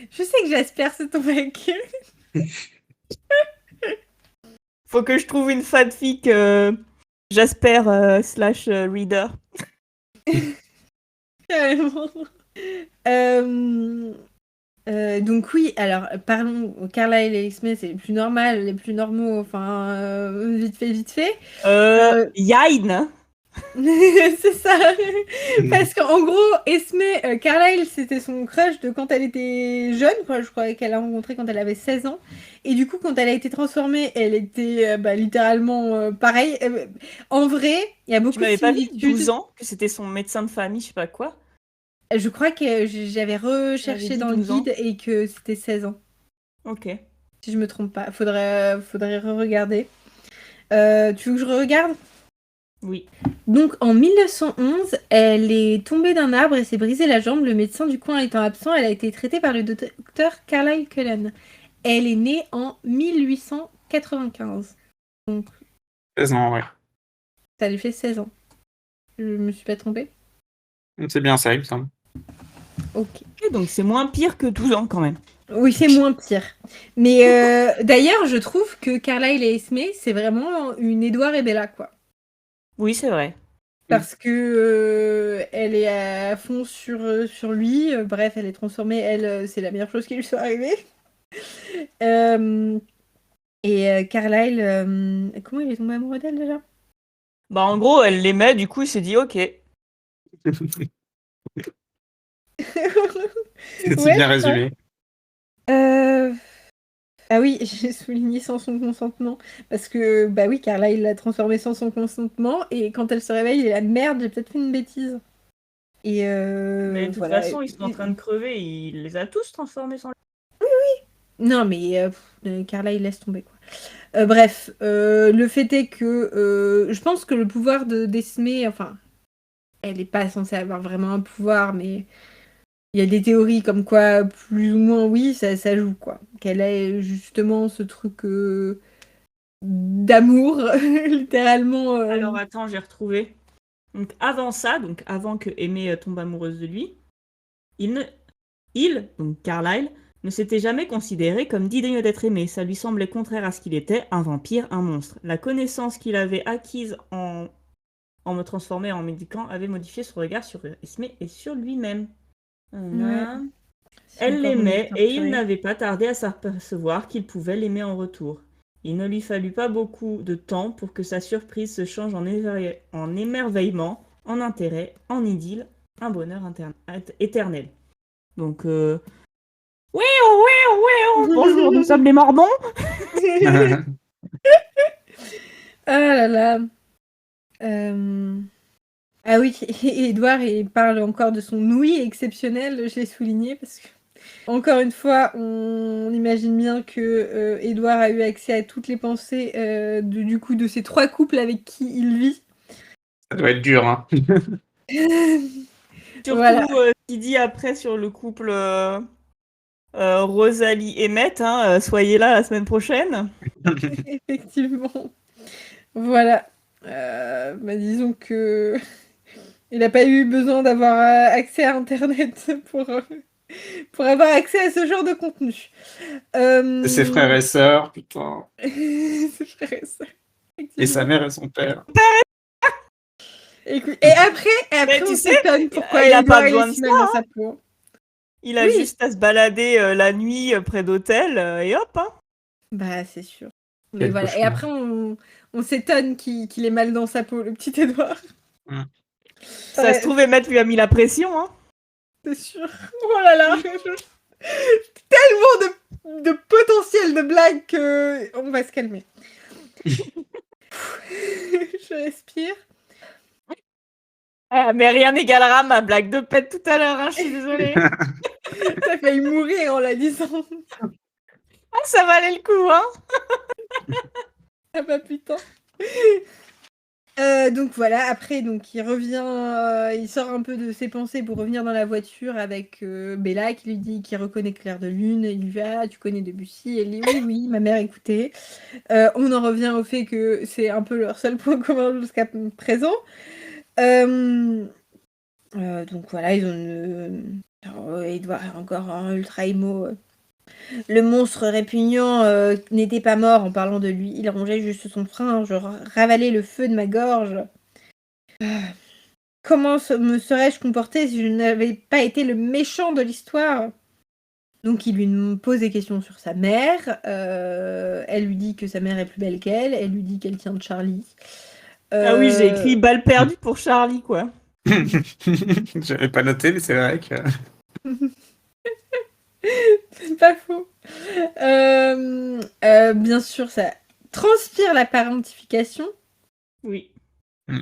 Je sais que Jasper, c'est ton mec. Faut que je trouve une fanfic Jasper slash reader. Carrément. Euh, donc oui, alors parlons, Carlyle et Esme, c'est les plus normales, les plus normaux, enfin, vite fait, vite fait. Yain. C'est ça. Parce qu'en gros, Esme, Carlyle, c'était son crush de quand elle était jeune, quoi. Je crois qu'elle a rencontré quand elle avait 16 ans. Et du coup, quand elle a été transformée, elle était littéralement pareille. En vrai, il y a Tu beaucoup de m'avais pas dit 12 similitudes. ans, que c'était son médecin de famille, je sais pas quoi. Je crois que j'avais Tu m'avais recherché dit dans le 12 ans. guide et que c'était 16 ans. Ok. Si je me trompe pas. Faudrait re-regarder. Tu veux que je regarde? Oui. Donc en 1911, elle est tombée d'un arbre et s'est brisé la jambe. Le médecin du coin étant absent, elle a été traitée par le docteur Carlyle Cullen. Elle est née en 1895. Donc 16 ans, ouais. ça lui fait 16 ans. Je me suis pas trompée? C'est bien ça, il me semble. Ok. Ok, donc c'est moins pire que 12 ans quand même. Oui, c'est moins pire. Mais d'ailleurs, je trouve que Carlyle et Esme, c'est vraiment une Édouard et Bella, quoi. Oui, c'est vrai. Parce que elle est à fond sur lui. Bref, elle est transformée. Elle, c'est la meilleure chose qui lui soit arrivée. Euh, et Carlyle, comment il est tombé amoureux d'elle déjà? Bah en gros, elle l'aimait, du coup il s'est dit ok. C'est Ouais, bien je crois. résumé. Euh, Ah oui, j'ai souligné sans son consentement. Parce que, bah oui, Carlyle l'a transformée sans son consentement. Et quand elle se réveille, il est la merde, j'ai peut-être fait une bêtise. Et Mais de toute voilà. façon, ils sont en train de crever, il les a tous transformés sans. Non, mais Carlyle laisse tomber, quoi. Bref, le fait est que je pense que le pouvoir de d'Esme, enfin, elle n'est pas censée avoir vraiment un pouvoir, mais il y a des théories comme quoi, plus ou moins, oui, ça joue, quoi. Qu'elle ait justement ce truc d'amour, littéralement. Alors attends, j'ai retrouvé. Donc avant ça, donc avant que Aimée tombe amoureuse de lui, il, ne... donc Carlyle, ne s'était jamais considéré comme digne d'être aimé. Ça lui semblait contraire à ce qu'il était, un vampire, un monstre. La connaissance qu'il avait acquise en me transformant en médicament avait modifié son regard sur Esme et sur lui-même. Ouais, Voilà. c'est Elle encore l'aimait et il torturé. n'avait pas tardé à s'apercevoir qu'il pouvait l'aimer en retour. Il ne lui fallut pas beaucoup de temps pour que sa surprise se change en émerveillement, en intérêt, en idylle, un bonheur éternel. Donc, oui, oui, oui, bonjour, nous sommes les Mormons. Ah là là. Euh, Ah oui, et Edouard, il parle encore de son ouïe exceptionnel, je l'ai souligné, parce que, encore une fois, on imagine bien que Edouard a eu accès à toutes les pensées du coup de ces trois couples avec qui il vit. Ça doit être dur, hein. Voilà, Surtout, ce qu'il dit après sur le couple Rosalie et Matt, hein, soyez là la semaine prochaine. effectivement. Voilà. Disons que il n'a pas eu besoin d'avoir accès à Internet pour avoir accès à ce genre de contenu. Et ses frères et sœurs, putain. Ses frères et sœurs, Et sa effectivement. mère et son père. Écoute, et après, Mais tu on sais, s'étonne pourquoi il a pas Edouard il est besoin de si ça. mal dans sa peau. Il a Oui, juste à se balader la nuit près d'hôtels et hop, hein. bah c'est sûr. Mais Quel voilà. Et cauchemar. après, on s'étonne qu'il est mal dans sa peau, le petit Edouard. Mm. Ça se Ouais, trouve, Emmett lui a mis la pression, hein. c'est sûr. Oh là là. Tellement de potentiel de blagues que on va se calmer. Je respire. Ah, mais rien n'égalera ma blague de pète tout à l'heure, hein, je suis désolée. T'as failli mourir en la disant. Ah, ça valait le coup, hein. Ah bah putain. Donc voilà, après donc il revient, il sort un peu de ses pensées pour revenir dans la voiture avec Bella qui lui dit qu'il reconnaît Clair de Lune. Il lui dit ah tu connais Debussy. Elle dit oui oui ma mère écoutait. On en revient au fait que c'est un peu leur seul point commun jusqu'à présent. Donc voilà ils ont Edouard est encore un ultra émo. Le monstre répugnant n'était pas mort en parlant de lui. Il rongeait juste son frein. Je ravalais le feu de ma gorge. Comment me serais-je comporté si je n'avais pas été le méchant de l'histoire? Donc il lui pose des questions sur sa mère. Elle lui dit que sa mère est plus belle qu'elle. Elle lui dit qu'elle tient de Charlie. Ah oui, j'ai Euh, écrit balle perdue pour Charlie, quoi. J'avais pas noté, mais c'est vrai que. C'est pas faux. Bien sûr, ça transpire la parentification. Oui.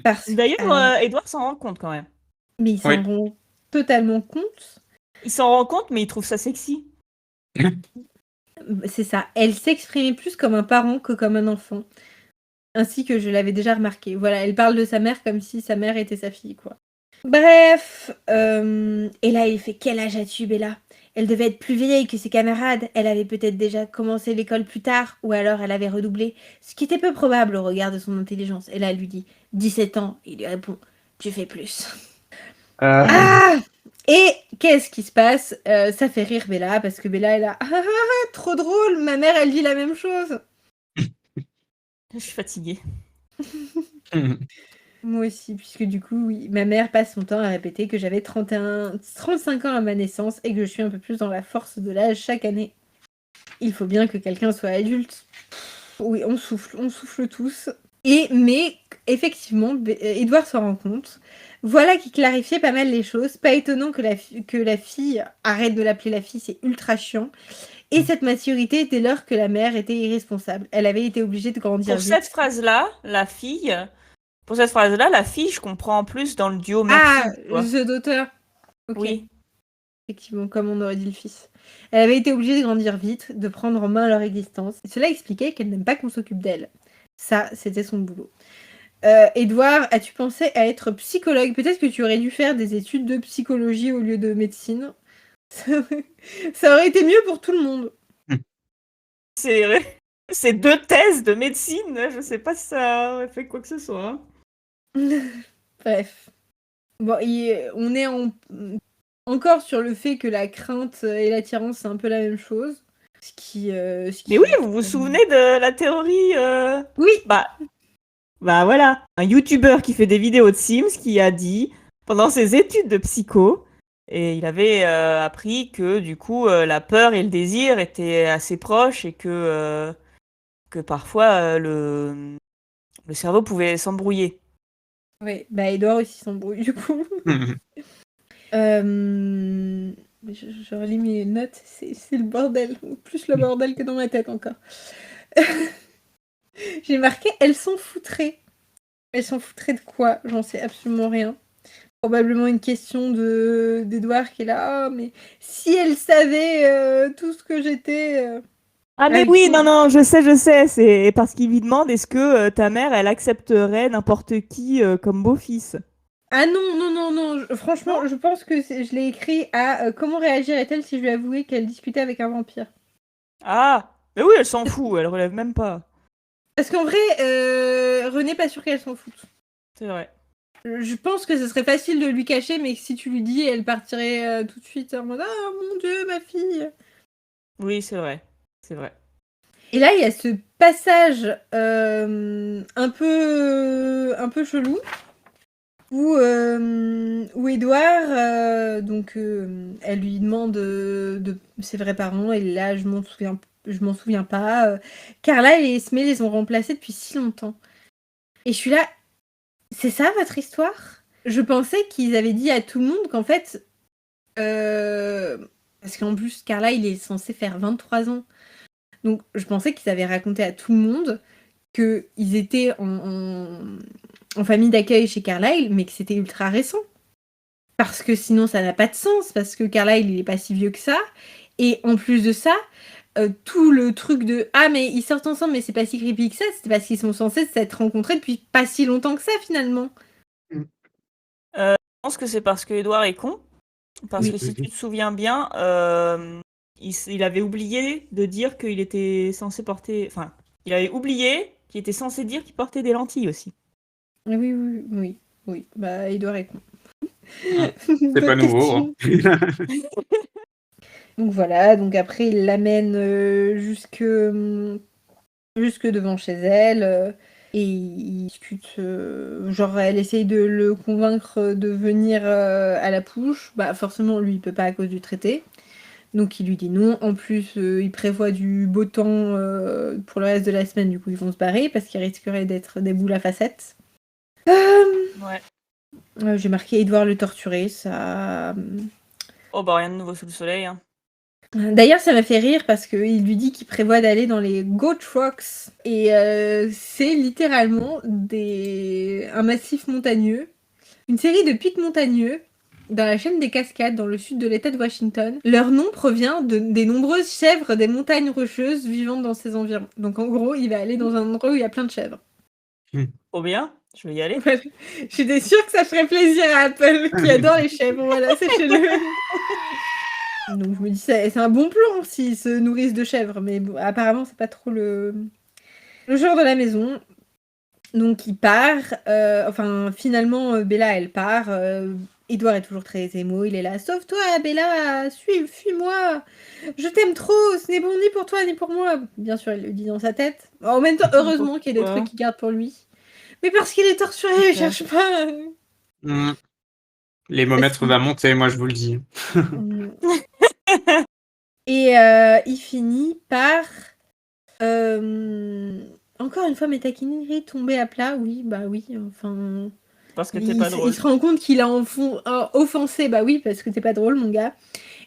Parce que, D'ailleurs, alors, Edouard s'en rend compte quand même. mais ils s'en Oui. rendent totalement compte. Il s'en rend compte, mais il trouve ça sexy. C'est ça. Elle s'exprimait plus comme un parent que comme un enfant. Ainsi que je l'avais déjà remarqué. Voilà, elle parle de sa mère comme si sa mère était sa fille, quoi. Bref, et là il fait quel âge as-tu, Bella? Elle devait être plus vieille que ses camarades, elle avait peut-être déjà commencé l'école plus tard, ou alors elle avait redoublé, ce qui était peu probable au regard de son intelligence. Et là elle lui dit 17 ans, il lui répond tu fais plus. Euh, Ah! Et qu'est-ce qui se passe? Ça fait rire Bella, parce que Bella est là, trop drôle, ma mère elle dit la même chose. Je suis fatiguée. Moi aussi, puisque du coup, oui, ma mère passe son temps à répéter que j'avais 35 ans à ma naissance et que je suis un peu plus dans la force de l'âge chaque année. Il faut bien que quelqu'un soit adulte. Oui, on souffle tous. Mais effectivement, Edouard s'en rend compte. Voilà qui clarifiait pas mal les choses. Pas étonnant que la fille arrête de l'appeler la fille, c'est ultra chiant. Et cette maturité dès lors que la mère était irresponsable. Elle avait été obligée de grandir Pour cette vite. phrase-là, la fille, je comprends plus dans le duo Ah, mère-fille, tu vois. jeu d'auteur. Ok. Oui. Effectivement, comme on aurait dit le fils. Elle avait été obligée de grandir vite, de prendre en main leur existence. Cela expliquait qu'elle n'aime pas qu'on s'occupe d'elle. Ça, c'était son boulot. Edouard, as-tu pensé à être psychologue? Peut-être que tu aurais dû faire des études de psychologie au lieu de médecine. Ça aurait été mieux pour tout le monde. C'est c'est 2 thèses de médecine, je sais pas si ça aurait fait quoi que ce soit. Hein. Bref. Bon, on est encore sur le fait que la crainte et l'attirance, c'est un peu la même chose. Mais oui, vous vous souvenez de la théorie Oui, Bah, bah voilà, un YouTuber qui fait des vidéos de Sims qui a dit, pendant ses études de psycho, et il avait appris que du coup la peur et le désir étaient assez proches et que parfois le cerveau pouvait s'embrouiller. oui, bah Edouard aussi s'embrouille du coup. Je relis mes notes, c'est le bordel. Plus le bordel que dans ma tête encore. J'ai marqué elles s'en foutraient. Elles s'en foutraient de quoi? J'en sais absolument rien. Probablement une question d'Edouard qui est là. Ah, mais si elle savait tout ce que j'étais. Ah mais Avec oui, tout. non, non, je sais, c'est parce qu'il lui demande est-ce que ta mère, elle accepterait n'importe qui comme beau-fils. Ah non, non, non, non. Franchement, je pense que je l'ai écrit à comment réagirait-elle si je lui avouais qu'elle discutait avec un vampire? Ah, mais oui, elle s'en fout, elle relève même pas. Parce qu'en vrai, René, pas sûr qu'elle s'en foute. C'est vrai. Je pense que ce serait facile de lui cacher, mais que si tu lui dis, elle partirait tout de suite en mode ah mon Dieu, ma fille. Oui, c'est vrai. C'est vrai. Et là, il y a ce passage un peu chelou où Edouard, elle lui demande de ses vrais parents, et là, je m'en souviens pas. Carla et Esmé les ont remplacés depuis si longtemps. Et je suis là, c'est ça votre histoire? Je pensais qu'ils avaient dit à tout le monde qu'en fait, parce qu'en plus, Carla, il est censé faire 23 ans. Donc, je pensais qu'ils avaient raconté à tout le monde qu'ils étaient en famille d'accueil chez Carlyle, mais que c'était ultra récent. Parce que sinon, ça n'a pas de sens, parce que Carlyle, il est pas si vieux que ça. Et en plus de ça, tout le truc de ah, mais ils sortent ensemble, mais c'est pas si creepy que ça, c'est parce qu'ils sont censés s'être rencontrés depuis pas si longtemps que ça, finalement. Je pense que c'est parce que Edouard est con. Parce Oui. que si tu te souviens bien, il avait oublié de dire qu'il était censé porter. Enfin, il avait oublié qu'il était censé dire qu'il portait des lentilles aussi. Oui, oui, oui, oui. Bah, Edouard est con. C'est pas Bonne nouveau. Hein. question. Donc voilà, donc après il l'amène jusque devant chez elle et ils discutent. Genre elle essaye de le convaincre de venir à la pouche. Bah forcément lui il peut pas à cause du traité. Donc il lui dit non. En plus il prévoit du beau temps pour le reste de la semaine. Du coup ils vont se barrer parce qu'ils risqueraient d'être des boules à facettes. Ouais. J'ai marqué Edouard le torturé, ça... Oh bah rien de nouveau sous le soleil. Hein. D'ailleurs, ça m'a fait rire parce qu'il lui dit qu'il prévoit d'aller dans les Goat Rocks. Et c'est littéralement un massif montagneux, une série de pics montagneux dans la chaîne des Cascades, dans le sud de l'État de Washington. Leur nom provient des nombreuses chèvres des montagnes rocheuses vivant dans ces environs. Donc en gros, il va aller dans un endroit où il y a plein de chèvres. Trop bien, je vais y aller. Voilà. J'étais sûre que ça ferait plaisir à Apple, qui adore les chèvres. Voilà, sachez-le. Donc je me dis, c'est un bon plan s'ils se nourrissent de chèvres, mais bon, apparemment, c'est pas trop le genre de la maison. Donc il part, finalement Bella elle part, Edouard est toujours très émo, il est là, sauve-toi Bella, fuis-moi, je t'aime trop, ce n'est bon ni pour toi ni pour moi. Bien sûr il le dit dans sa tête, en même temps heureusement qu'il y a des trucs qu'il garde pour lui, mais parce qu'il est torturé, cherche pas. L'hémomètre va monter, moi je vous le dis. Et il finit par... Encore une fois, mes taquineries tombées à plat, oui, bah oui, enfin... Parce que t'es pas drôle. Il se rend compte qu'il a offensé, bah oui, parce que t'es pas drôle, mon gars.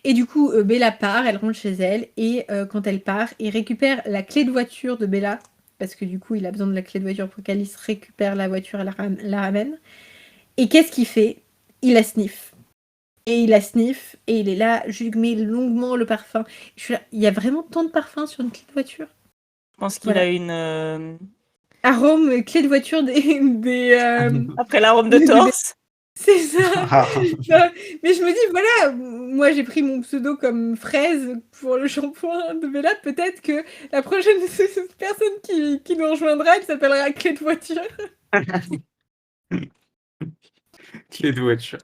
Et du coup, Bella part, elle rentre chez elle, et quand elle part, il récupère la clé de voiture de Bella, parce que du coup, il a besoin de la clé de voiture pour qu'Alice récupère la voiture et la ramène. Et qu'est-ce qu'il fait? Il la sniffe. Et il la sniffe, et il est là, je lui mets longuement le parfum. Je suis là, il y a vraiment tant de parfum sur une clé de voiture? Je pense qu'il a une... Arôme, clé de voiture Après l'arôme de torse. C'est ça. Mais je me dis, voilà, moi j'ai pris mon pseudo comme fraise pour le shampoing de Bella. Peut-être que la prochaine personne qui nous rejoindra, elle s'appellera clé de voiture. Clé de voiture.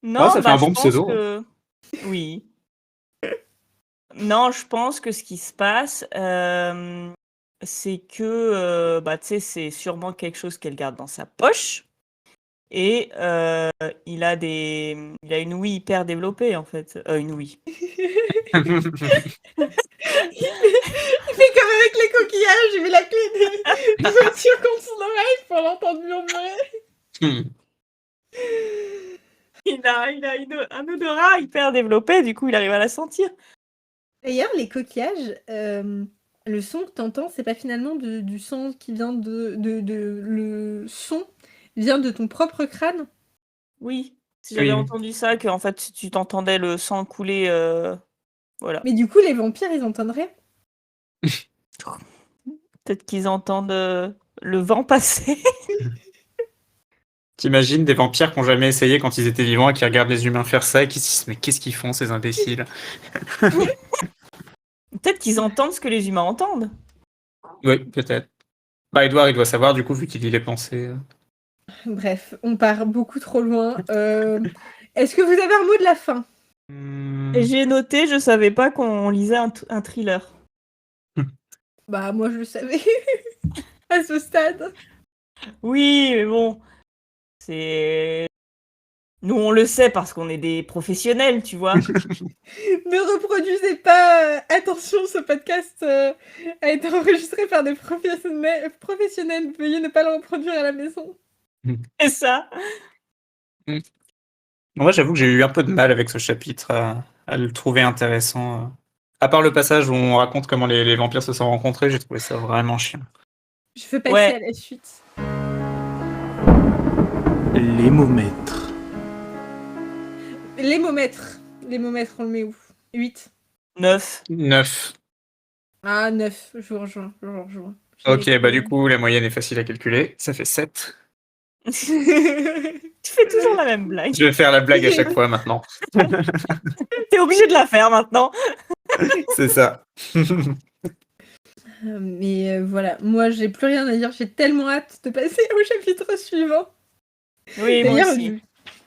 Non, ça fait un bon pseudo. Que... Oui. Non, je pense que ce qui se passe, c'est que, tu sais, c'est sûrement quelque chose qu'elle garde dans sa poche. Et il a une ouïe hyper développée, en fait. Une ouïe. Il fait comme avec les coquillages, il met la clé des voitures contre son oreille pour l'entendre murmurer. Il a un odorat hyper développé, du coup, il arrive à la sentir. D'ailleurs, les coquillages, le son que t'entends, c'est pas finalement du son qui vient le son vient de ton propre crâne? Oui, si j'avais entendu ça, que en fait, tu t'entendais le sang couler, voilà. Mais du coup, les vampires, ils entendraient? Peut-être qu'ils entendent le vent passer. T'imagines des vampires qui n'ont jamais essayé quand ils étaient vivants et qui regardent les humains faire ça et qui se disent mais qu'est-ce qu'ils font ces imbéciles? Peut-être qu'ils entendent ce que les humains entendent. Oui, peut-être. Bah Edouard, il doit savoir du coup vu qu'il lit les pensées. Bref, on part beaucoup trop loin. Est-ce que vous avez un mot de la fin? Et j'ai noté, je savais pas qu'on lisait un thriller. Bah moi je le savais à ce stade. Oui, mais bon, c'est... Nous on le sait parce qu'on est des professionnels, tu vois. Ne reproduisez pas. Attention, ce podcast a été enregistré par des professionnels. Veuillez ne pas le reproduire à la maison. C'est ça. Moi, j'avoue que j'ai eu un peu de mal avec ce chapitre à le trouver intéressant. À part le passage où on raconte comment les vampires se sont rencontrés, j'ai trouvé ça vraiment chiant. Je veux passer à la suite. L'hémomètre. L'hémomètre, on le met où? 8. 9. 9. Ah, 9, je vous rejoins. Ok, bah du coup, la moyenne est facile à calculer. Ça fait 7. Tu fais toujours la même blague. Je vais faire la blague à chaque fois maintenant. T'es obligé de la faire maintenant. C'est ça. Mais voilà, moi j'ai plus rien à dire. J'ai tellement hâte de passer au chapitre suivant. Oui, moi aussi.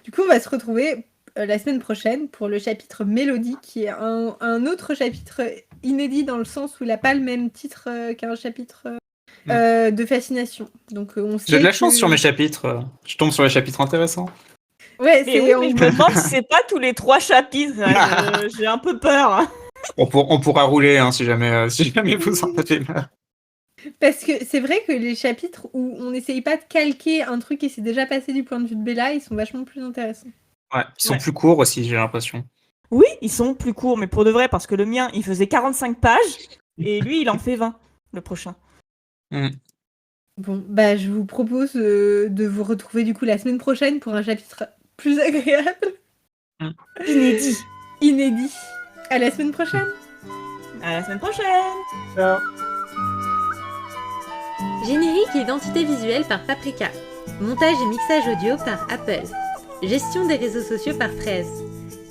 Du coup, on va se retrouver la semaine prochaine pour le chapitre Mélodie, qui est un autre chapitre inédit dans le sens où il n'a pas le même titre qu'un chapitre de fascination. Donc, on sait J'ai de la chance sur mes chapitres. Je tombe sur les chapitres intéressants. Ouais, mais je me demande si c'est pas tous les 3 chapitres. J'ai un peu peur. On pourra rouler hein, si jamais vous en avez marre. Parce que c'est vrai que les chapitres où on n'essaye pas de calquer un truc qui s'est déjà passé du point de vue de Bella, ils sont vachement plus intéressants. Ouais, ils sont Ouais. plus courts aussi, j'ai l'impression. Oui, ils sont plus courts, mais pour de vrai, parce que le mien, il faisait 45 pages, et lui, il en fait 20, le prochain. Bon, bah je vous propose de vous retrouver du coup la semaine prochaine pour un chapitre plus agréable, Inédit. inédit. À la semaine prochaine. À la semaine prochaine. Générique et identité visuelle par Paprika. Montage et mixage audio par Apple. Gestion des réseaux sociaux par 13.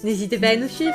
N'hésitez pas à nous suivre.